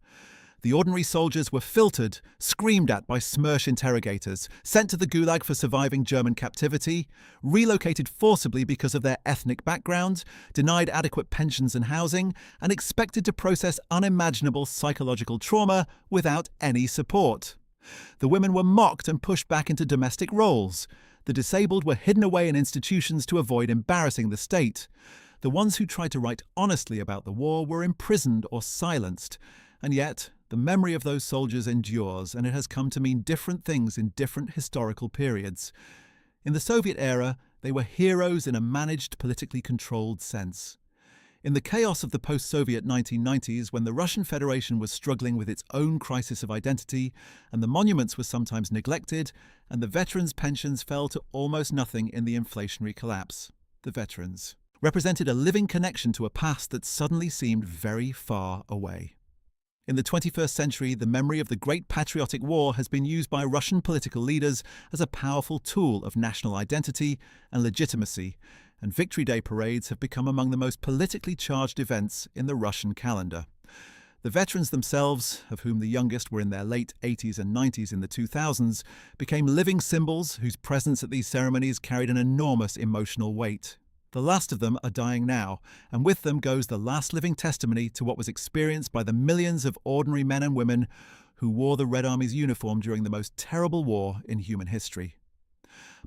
The ordinary soldiers were filtered, screamed at by SMERSH interrogators, sent to the Gulag for surviving German captivity, relocated forcibly because of their ethnic background, denied adequate pensions and housing, and expected to process unimaginable psychological trauma without any support. The women were mocked and pushed back into domestic roles. The disabled were hidden away in institutions to avoid embarrassing the state. The ones who tried to write honestly about the war were imprisoned or silenced, and yet the memory of those soldiers endures, and it has come to mean different things in different historical periods. In the Soviet era, they were heroes in a managed, politically controlled sense. In the chaos of the post-Soviet 1990s, when the Russian Federation was struggling with its own crisis of identity, and the monuments were sometimes neglected, and the veterans' pensions fell to almost nothing in the inflationary collapse, the veterans represented a living connection to a past that suddenly seemed very far away. In the 21st century, the memory of the Great Patriotic War has been used by Russian political leaders as a powerful tool of national identity and legitimacy, and Victory Day parades have become among the most politically charged events in the Russian calendar. The veterans themselves, of whom the youngest were in their late 80s and 90s in the 2000s, became living symbols whose presence at these ceremonies carried an enormous emotional weight. The last of them are dying now, and with them goes the last living testimony to what was experienced by the millions of ordinary men and women who wore the Red Army's uniform during the most terrible war in human history.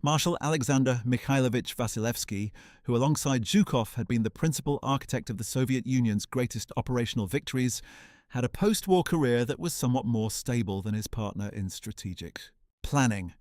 Marshal Alexander Mikhailovich Vasilevsky, who alongside Zhukov had been the principal architect of the Soviet Union's greatest operational victories, had a post-war career that was somewhat more stable than his partner in strategic planning.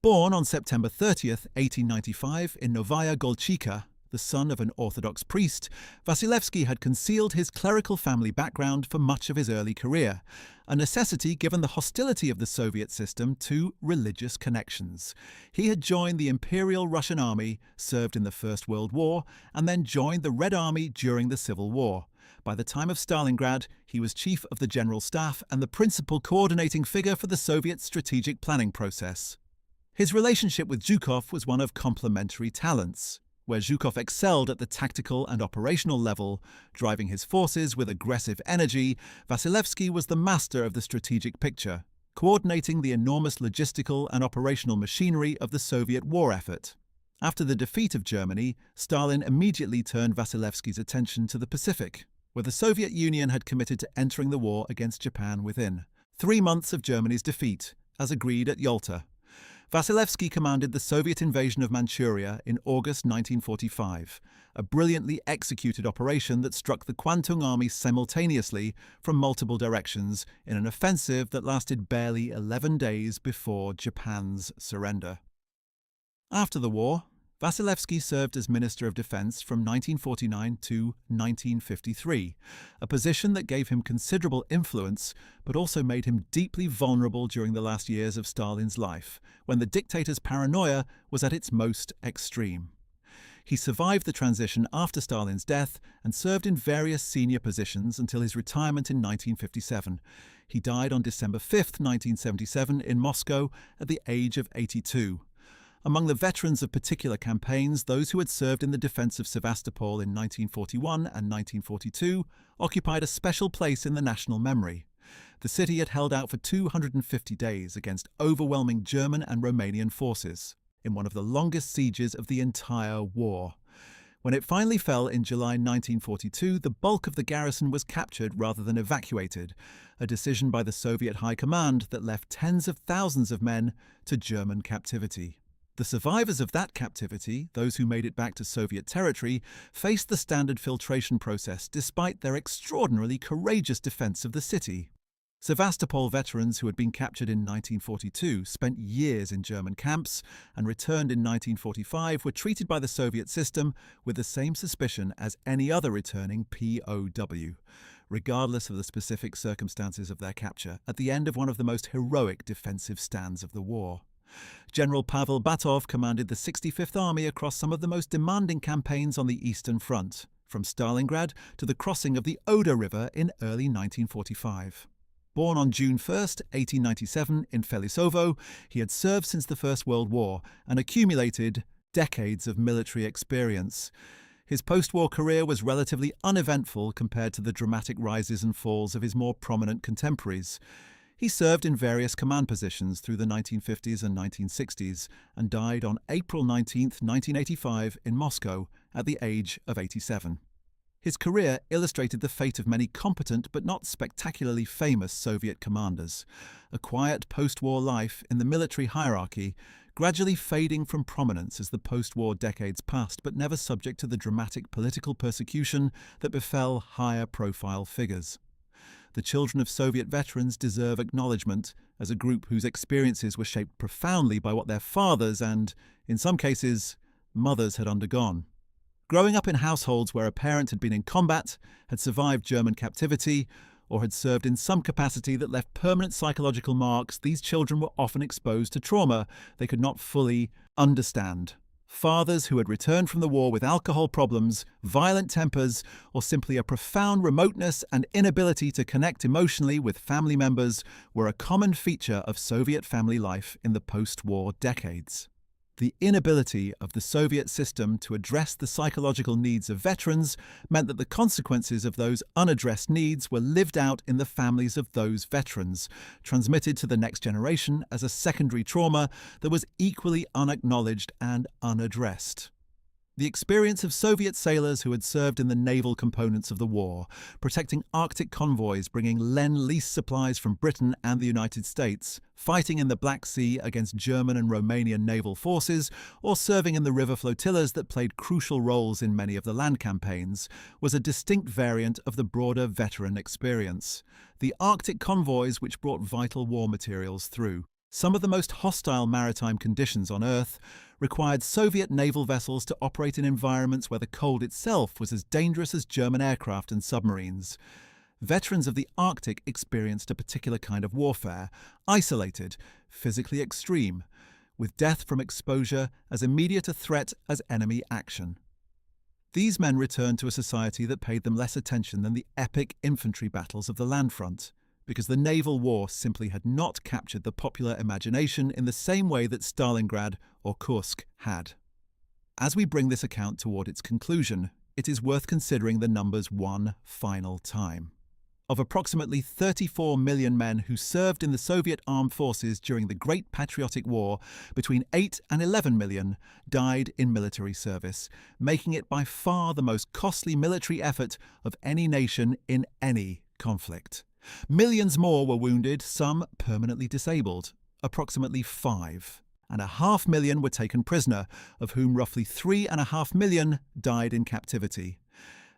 Born on September 30th, 1895, in Novaya Golchika, the son of an Orthodox priest, Vasilevsky had concealed his clerical family background for much of his early career, a necessity given the hostility of the Soviet system to religious connections. He had joined the Imperial Russian Army, served in the First World War, and then joined the Red Army during the Civil War. By the time of Stalingrad, he was chief of the General Staff and the principal coordinating figure for the Soviet strategic planning process. His relationship with Zhukov was one of complementary talents, where Zhukov excelled at the tactical and operational level, driving his forces with aggressive energy. Vasilevsky was the master of the strategic picture, coordinating the enormous logistical and operational machinery of the Soviet war effort. After the defeat of Germany, Stalin immediately turned Vasilevsky's attention to the Pacific, where the Soviet Union had committed to entering the war against Japan within 3 months of Germany's defeat, as agreed at Yalta. Vasilevsky commanded the Soviet invasion of Manchuria in August 1945, a brilliantly executed operation that struck the Kwantung Army simultaneously from multiple directions in an offensive that lasted barely 11 days before Japan's surrender. After the war, Vasilevsky served as Minister of Defense from 1949 to 1953, a position that gave him considerable influence but also made him deeply vulnerable during the last years of Stalin's life, when the dictator's paranoia was at its most extreme. He survived the transition after Stalin's death and served in various senior positions until his retirement in 1957. He died on December 5, 1977, in Moscow at the age of 82. Among the veterans of particular campaigns, those who had served in the defense of Sevastopol in 1941 and 1942 occupied a special place in the national memory. The city had held out for 250 days against overwhelming German and Romanian forces, in one of the longest sieges of the entire war. When it finally fell in July 1942, the bulk of the garrison was captured rather than evacuated, a decision by the Soviet High Command that left tens of thousands of men to German captivity. The survivors of that captivity, those who made it back to Soviet territory, faced the standard filtration process despite their extraordinarily courageous defense of the city. Sevastopol veterans who had been captured in 1942 spent years in German camps and returned in 1945 were treated by the Soviet system with the same suspicion as any other returning POW, regardless of the specific circumstances of their capture, at the end of one of the most heroic defensive stands of the war. General Pavel Batov commanded the 65th Army across some of the most demanding campaigns on the Eastern Front, from Stalingrad to the crossing of the Oder River in early 1945. Born on June 1, 1897, in Felisovo, he had served since the First World War and accumulated decades of military experience. His post-war career was relatively uneventful compared to the dramatic rises and falls of his more prominent contemporaries. He served in various command positions through the 1950s and 1960s and died on April 19, 1985, in Moscow at the age of 87. His career illustrated the fate of many competent but not spectacularly famous Soviet commanders, a quiet post-war life in the military hierarchy, gradually fading from prominence as the post-war decades passed, but never subject to the dramatic political persecution that befell higher-profile figures. The children of Soviet veterans deserve acknowledgement as a group whose experiences were shaped profoundly by what their fathers and, in some cases, mothers had undergone. Growing up in households where a parent had been in combat, had survived German captivity, or had served in some capacity that left permanent psychological marks, these children were often exposed to trauma they could not fully understand. Fathers who had returned from the war with alcohol problems, violent tempers, or simply a profound remoteness and inability to connect emotionally with family members were a common feature of Soviet family life in the post-war decades. The inability of the Soviet system to address the psychological needs of veterans meant that the consequences of those unaddressed needs were lived out in the families of those veterans, transmitted to the next generation as a secondary trauma that was equally unacknowledged and unaddressed. The experience of Soviet sailors who had served in the naval components of the war, protecting Arctic convoys bringing Lend-Lease supplies from Britain and the United States, fighting in the Black Sea against German and Romanian naval forces, or serving in the river flotillas that played crucial roles in many of the land campaigns, was a distinct variant of the broader veteran experience. The Arctic convoys which brought vital war materials through. Some of the most hostile maritime conditions on Earth required Soviet naval vessels to operate in environments where the cold itself was as dangerous as German aircraft and submarines. Veterans of the Arctic experienced a particular kind of warfare, isolated, physically extreme, with death from exposure as immediate a threat as enemy action. These men returned to a society that paid them less attention than the epic infantry battles of the land front, because the naval war simply had not captured the popular imagination in the same way that Stalingrad or Kursk had. As we bring this account toward its conclusion, it is worth considering the numbers one final time. Of approximately 34 million men who served in the Soviet armed forces during the Great Patriotic War, between 8 and 11 million died in military service, making it by far the most costly military effort of any nation in any conflict. Millions more were wounded, some permanently disabled, approximately 5.5 million were taken prisoner, of whom roughly 3.5 million died in captivity.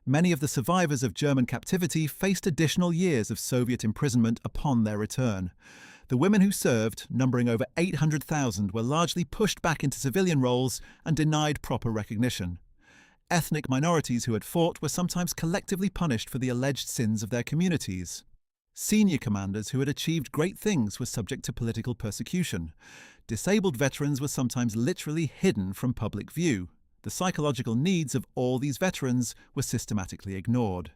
Many of the survivors of German captivity faced additional years of Soviet imprisonment upon their return. The women who served, numbering over 800,000, were largely pushed back into civilian roles and denied proper recognition. Ethnic minorities who had fought were sometimes collectively punished for the alleged sins of their communities. Senior commanders who had achieved great things were subject to political persecution. Disabled veterans were sometimes literally hidden from public view. The psychological needs of all these veterans were systematically ignored.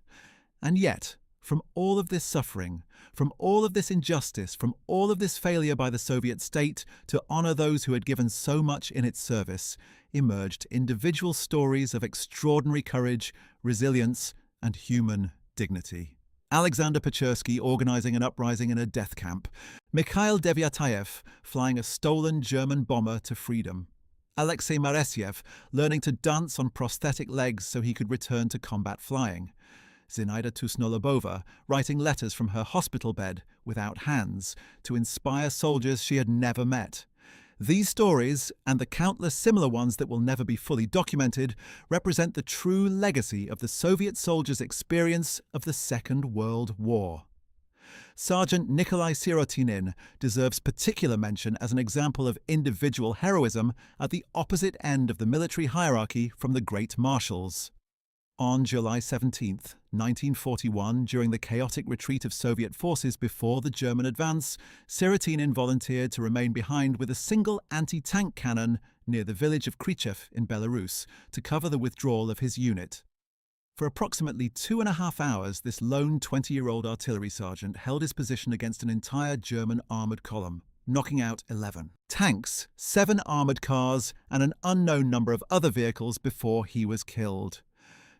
And yet, from all of this suffering, from all of this injustice, from all of this failure by the Soviet state to honor those who had given so much in its service, emerged individual stories of extraordinary courage, resilience, and human dignity. Alexander Pechersky organizing an uprising in a death camp. Mikhail Deviatayev flying a stolen German bomber to freedom. Aleksei Maresyev learning to dance on prosthetic legs so he could return to combat flying. Zinaida Tusnolobova writing letters from her hospital bed without hands to inspire soldiers she had never met. These stories, and the countless similar ones that will never be fully documented, represent the true legacy of the Soviet soldiers' experience of the Second World War. Sergeant Nikolai Sirotinin deserves particular mention as an example of individual heroism at the opposite end of the military hierarchy from the great marshals. On July 17, 1941, during the chaotic retreat of Soviet forces before the German advance, Sirotinin volunteered to remain behind with a single anti-tank cannon near the village of Krychev in Belarus to cover the withdrawal of his unit. For approximately 2.5 hours, this lone 20-year-old artillery sergeant held his position against an entire German armoured column, knocking out 11 tanks, 7 armoured cars, and an unknown number of other vehicles before he was killed.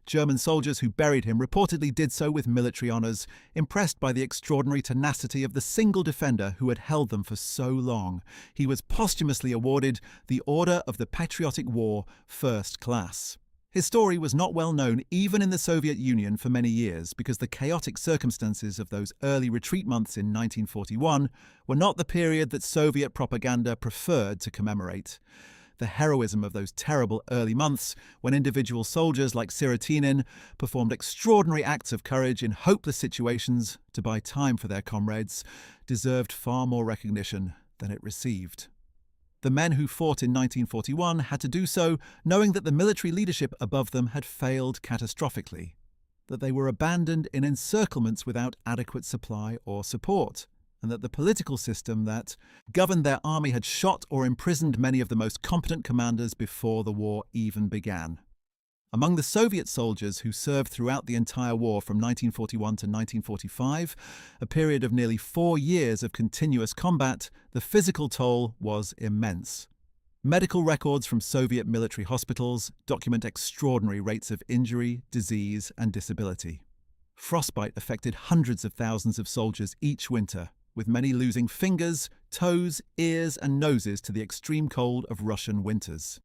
German soldiers who buried him reportedly did so with military honours, impressed by the extraordinary tenacity of the single defender who had held them for so long. He was posthumously awarded the Order of the Patriotic War, First Class. His story was not well known even in the Soviet Union for many years because the chaotic circumstances of those early retreat months in 1941 were not the period that Soviet propaganda preferred to commemorate. The heroism of those terrible early months, when individual soldiers like Sirotinin performed extraordinary acts of courage in hopeless situations to buy time for their comrades, deserved far more recognition than it received. The men who fought in 1941 had to do so knowing that the military leadership above them had failed catastrophically, that they were abandoned in encirclements without adequate supply or support, and that the political system that governed their army had shot or imprisoned many of the most competent commanders before the war even began. Among the Soviet soldiers who served throughout the entire war from 1941 to 1945, a period of nearly 4 years of continuous combat, the physical toll was immense. Medical records from Soviet military hospitals document extraordinary rates of injury, disease, and disability. Frostbite affected hundreds of thousands of soldiers each winter, with many losing fingers, toes, ears, and noses to the extreme cold of Russian winters.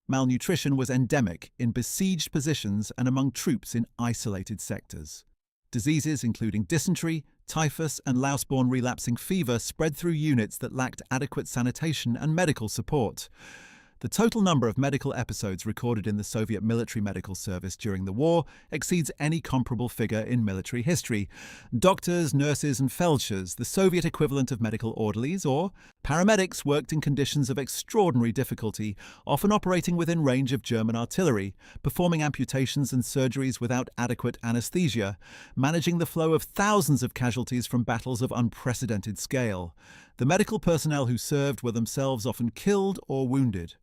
Malnutrition was endemic in besieged positions and among troops in isolated sectors. Diseases including dysentery, typhus, and louse-borne relapsing fever spread through units that lacked adequate sanitation and medical support. The total number of medical episodes recorded in the Soviet military medical service during the war exceeds any comparable figure in military history. Doctors, nurses, and feldsher, the Soviet equivalent of medical orderlies or paramedics, worked in conditions of extraordinary difficulty, often operating within range of German artillery, performing amputations and surgeries without adequate anesthesia, managing the flow of thousands of casualties from battles of unprecedented scale. The medical personnel who served were themselves often killed or wounded.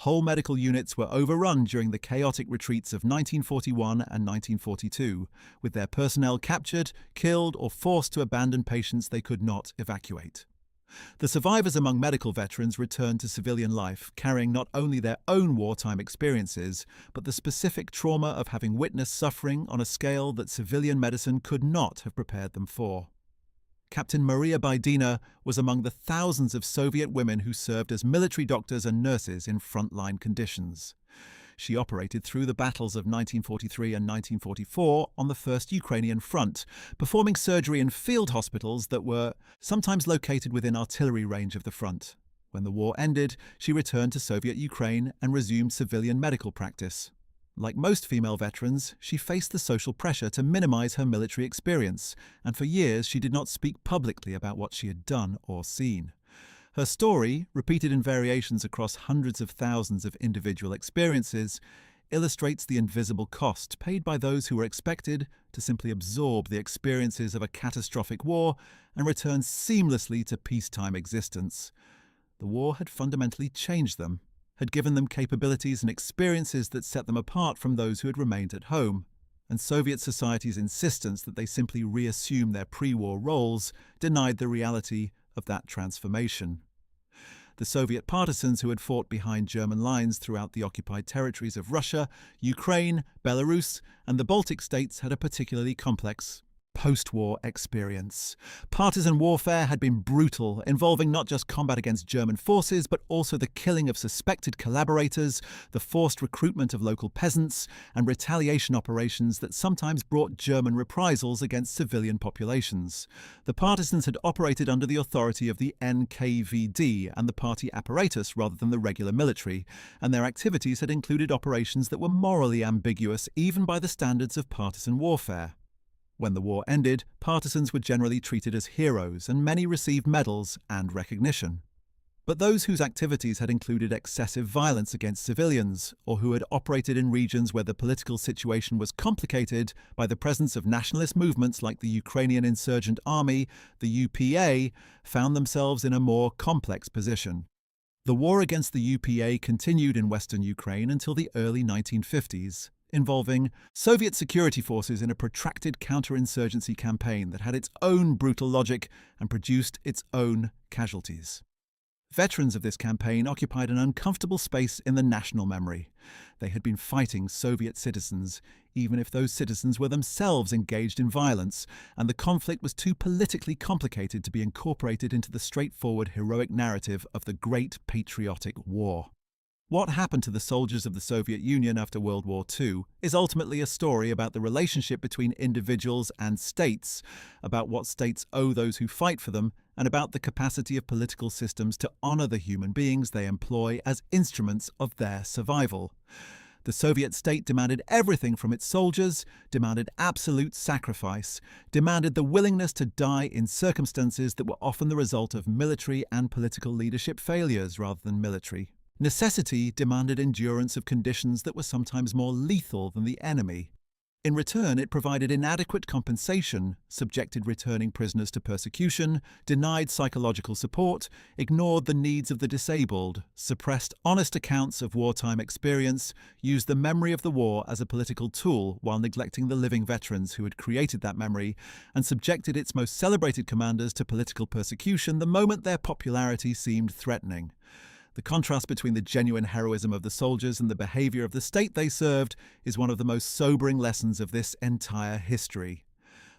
Whole medical units were overrun during the chaotic retreats of 1941 and 1942, with their personnel captured, killed, or forced to abandon patients they could not evacuate. The survivors among medical veterans returned to civilian life, carrying not only their own wartime experiences, but the specific trauma of having witnessed suffering on a scale that civilian medicine could not have prepared them for. Captain Maria Baydina was among the thousands of Soviet women who served as military doctors and nurses in frontline conditions. She operated through the battles of 1943 and 1944 on the First Ukrainian Front, performing surgery in field hospitals that were sometimes located within artillery range of the front. When the war ended, she returned to Soviet Ukraine and resumed civilian medical practice. Like most female veterans, she faced the social pressure to minimize her military experience, and for years she did not speak publicly about what she had done or seen. Her story, repeated in variations across hundreds of thousands of individual experiences, illustrates the invisible cost paid by those who were expected to simply absorb the experiences of a catastrophic war and return seamlessly to peacetime existence. The war had fundamentally changed them, had given them capabilities and experiences that set them apart from those who had remained at home, and Soviet society's insistence that they simply reassume their pre-war roles denied the reality of that transformation. The Soviet partisans who had fought behind German lines throughout the occupied territories of Russia, Ukraine, Belarus, and the Baltic states had a particularly complex post-war experience. Partisan warfare had been brutal, involving not just combat against German forces, but also the killing of suspected collaborators, the forced recruitment of local peasants, and retaliation operations that sometimes brought German reprisals against civilian populations. The partisans had operated under the authority of the NKVD and the party apparatus rather than the regular military, and their activities had included operations that were morally ambiguous even by the standards of partisan warfare. When the war ended, partisans were generally treated as heroes, and many received medals and recognition. But those whose activities had included excessive violence against civilians, or who had operated in regions where the political situation was complicated by the presence of nationalist movements like the Ukrainian Insurgent Army, the UPA, found themselves in a more complex position. The war against the UPA continued in western Ukraine until the early 1950s. Involving Soviet security forces in a protracted counterinsurgency campaign that had its own brutal logic and produced its own casualties. Veterans of this campaign occupied an uncomfortable space in the national memory. They had been fighting Soviet citizens, even if those citizens were themselves engaged in violence, and the conflict was too politically complicated to be incorporated into the straightforward heroic narrative of the Great Patriotic War. What happened to the soldiers of the Soviet Union after World War II is ultimately a story about the relationship between individuals and states, about what states owe those who fight for them, and about the capacity of political systems to honor the human beings they employ as instruments of their survival. The Soviet state demanded everything from its soldiers, demanded absolute sacrifice, demanded the willingness to die in circumstances that were often the result of military and political leadership failures rather than military. Necessity demanded endurance of conditions that were sometimes more lethal than the enemy. In return, it provided inadequate compensation, subjected returning prisoners to persecution, denied psychological support, ignored the needs of the disabled, suppressed honest accounts of wartime experience, used the memory of the war as a political tool while neglecting the living veterans who had created that memory, and subjected its most celebrated commanders to political persecution the moment their popularity seemed threatening. The contrast between the genuine heroism of the soldiers and the behavior of the state they served is one of the most sobering lessons of this entire history.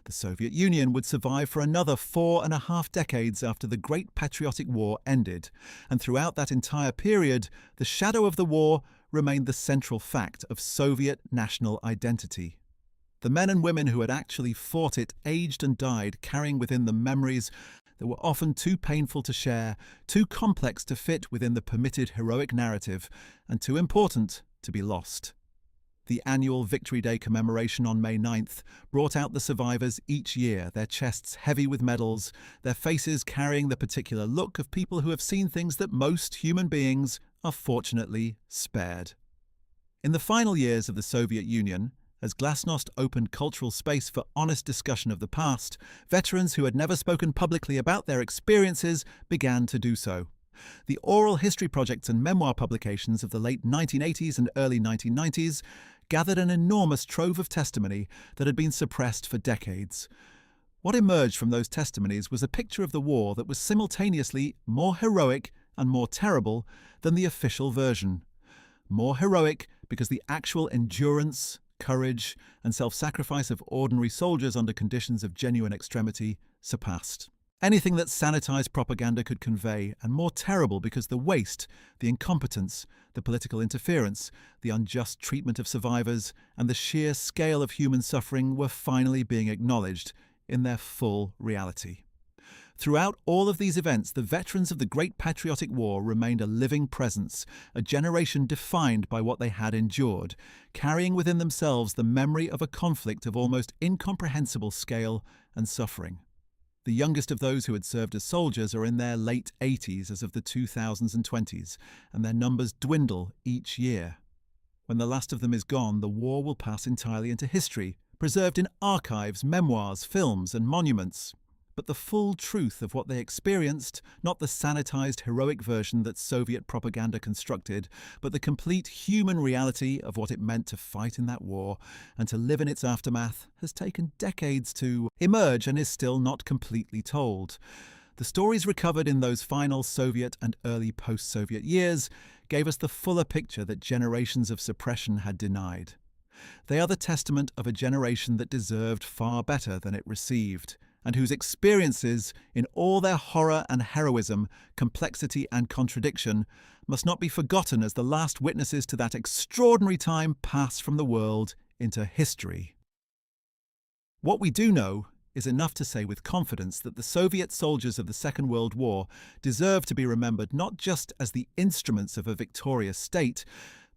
The Soviet Union would survive for another 4.5 decades after the Great Patriotic War ended, and throughout that entire period, the shadow of the war remained the central fact of Soviet national identity. The men and women who had actually fought it aged and died, carrying within them memories that were often too painful to share, too complex to fit within the permitted heroic narrative, and too important to be lost. The annual Victory Day commemoration on May 9th brought out the survivors each year, their chests heavy with medals, their faces carrying the particular look of people who have seen things that most human beings are fortunately spared. In the final years of the Soviet Union, as Glasnost opened cultural space for honest discussion of the past, veterans who had never spoken publicly about their experiences began to do so. The oral history projects and memoir publications of the late 1980s and early 1990s gathered an enormous trove of testimony that had been suppressed for decades. What emerged from those testimonies was a picture of the war that was simultaneously more heroic and more terrible than the official version. More heroic because the actual endurance, courage, and self-sacrifice of ordinary soldiers under conditions of genuine extremity surpassed anything that sanitized propaganda could convey, and more terrible because the waste, the incompetence, the political interference, the unjust treatment of survivors, and the sheer scale of human suffering were finally being acknowledged in their full reality. Throughout all of these events, the veterans of the Great Patriotic War remained a living presence, a generation defined by what they had endured, carrying within themselves the memory of a conflict of almost incomprehensible scale and suffering. The youngest of those who had served as soldiers are in their late 80s as of the 2000s and 20s, and their numbers dwindle each year. When the last of them is gone, the war will pass entirely into history, preserved in archives, memoirs, films, and monuments. But the full truth of what they experienced, not the sanitized heroic version that Soviet propaganda constructed, but the complete human reality of what it meant to fight in that war and to live in its aftermath, has taken decades to emerge and is still not completely told. The stories recovered in those final Soviet and early post-Soviet years gave us the fuller picture that generations of suppression had denied. They are the testament of a generation that deserved far better than it received, and whose experiences, in all their horror and heroism, complexity and contradiction, must not be forgotten as the last witnesses to that extraordinary time pass from the world into history. What we do know is enough to say with confidence that the Soviet soldiers of the Second World War deserve to be remembered not just as the instruments of a victorious state,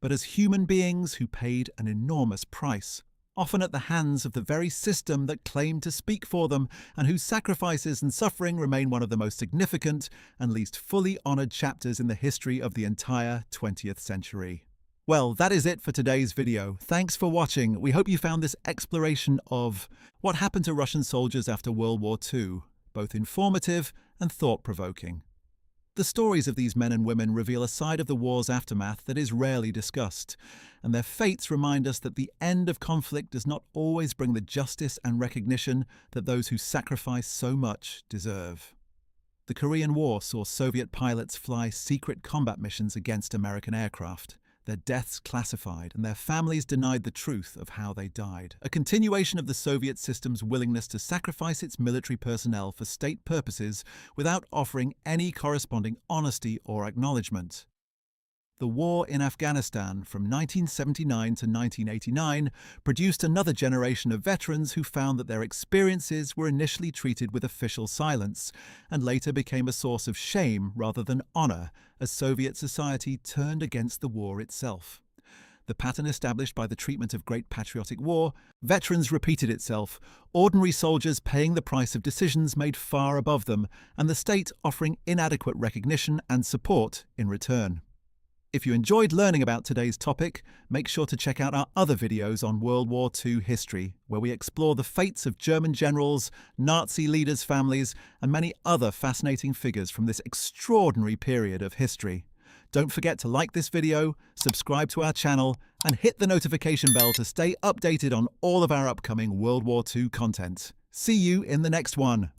but as human beings who paid an enormous price, often at the hands of the very system that claimed to speak for them, and whose sacrifices and suffering remain one of the most significant and least fully honoured chapters in the history of the entire 20th century. Well, that is it for today's video. Thanks for watching. We hope you found this exploration of what happened to Russian soldiers after World War II both informative and thought-provoking. The stories of these men and women reveal a side of the war's aftermath that is rarely discussed, and their fates remind us that the end of conflict does not always bring the justice and recognition that those who sacrifice so much deserve. The Korean War saw Soviet pilots fly secret combat missions against American aircraft, their deaths classified and their families denied the truth of how they died, a continuation of the Soviet system's willingness to sacrifice its military personnel for state purposes without offering any corresponding honesty or acknowledgement. The war in Afghanistan from 1979 to 1989 produced another generation of veterans who found that their experiences were initially treated with official silence and later became a source of shame rather than honor as Soviet society turned against the war itself. The pattern established by the treatment of Great Patriotic War, veterans repeated itself, ordinary soldiers paying the price of decisions made far above them, and the state offering inadequate recognition and support in return. If you enjoyed learning about today's topic, make sure to check out our other videos on World War II history, where we explore the fates of German generals, Nazi leaders' families, and many other fascinating figures from this extraordinary period of history. Don't forget to like this video, subscribe to our channel, and hit the notification bell to stay updated on all of our upcoming World War II content. See you in the next one.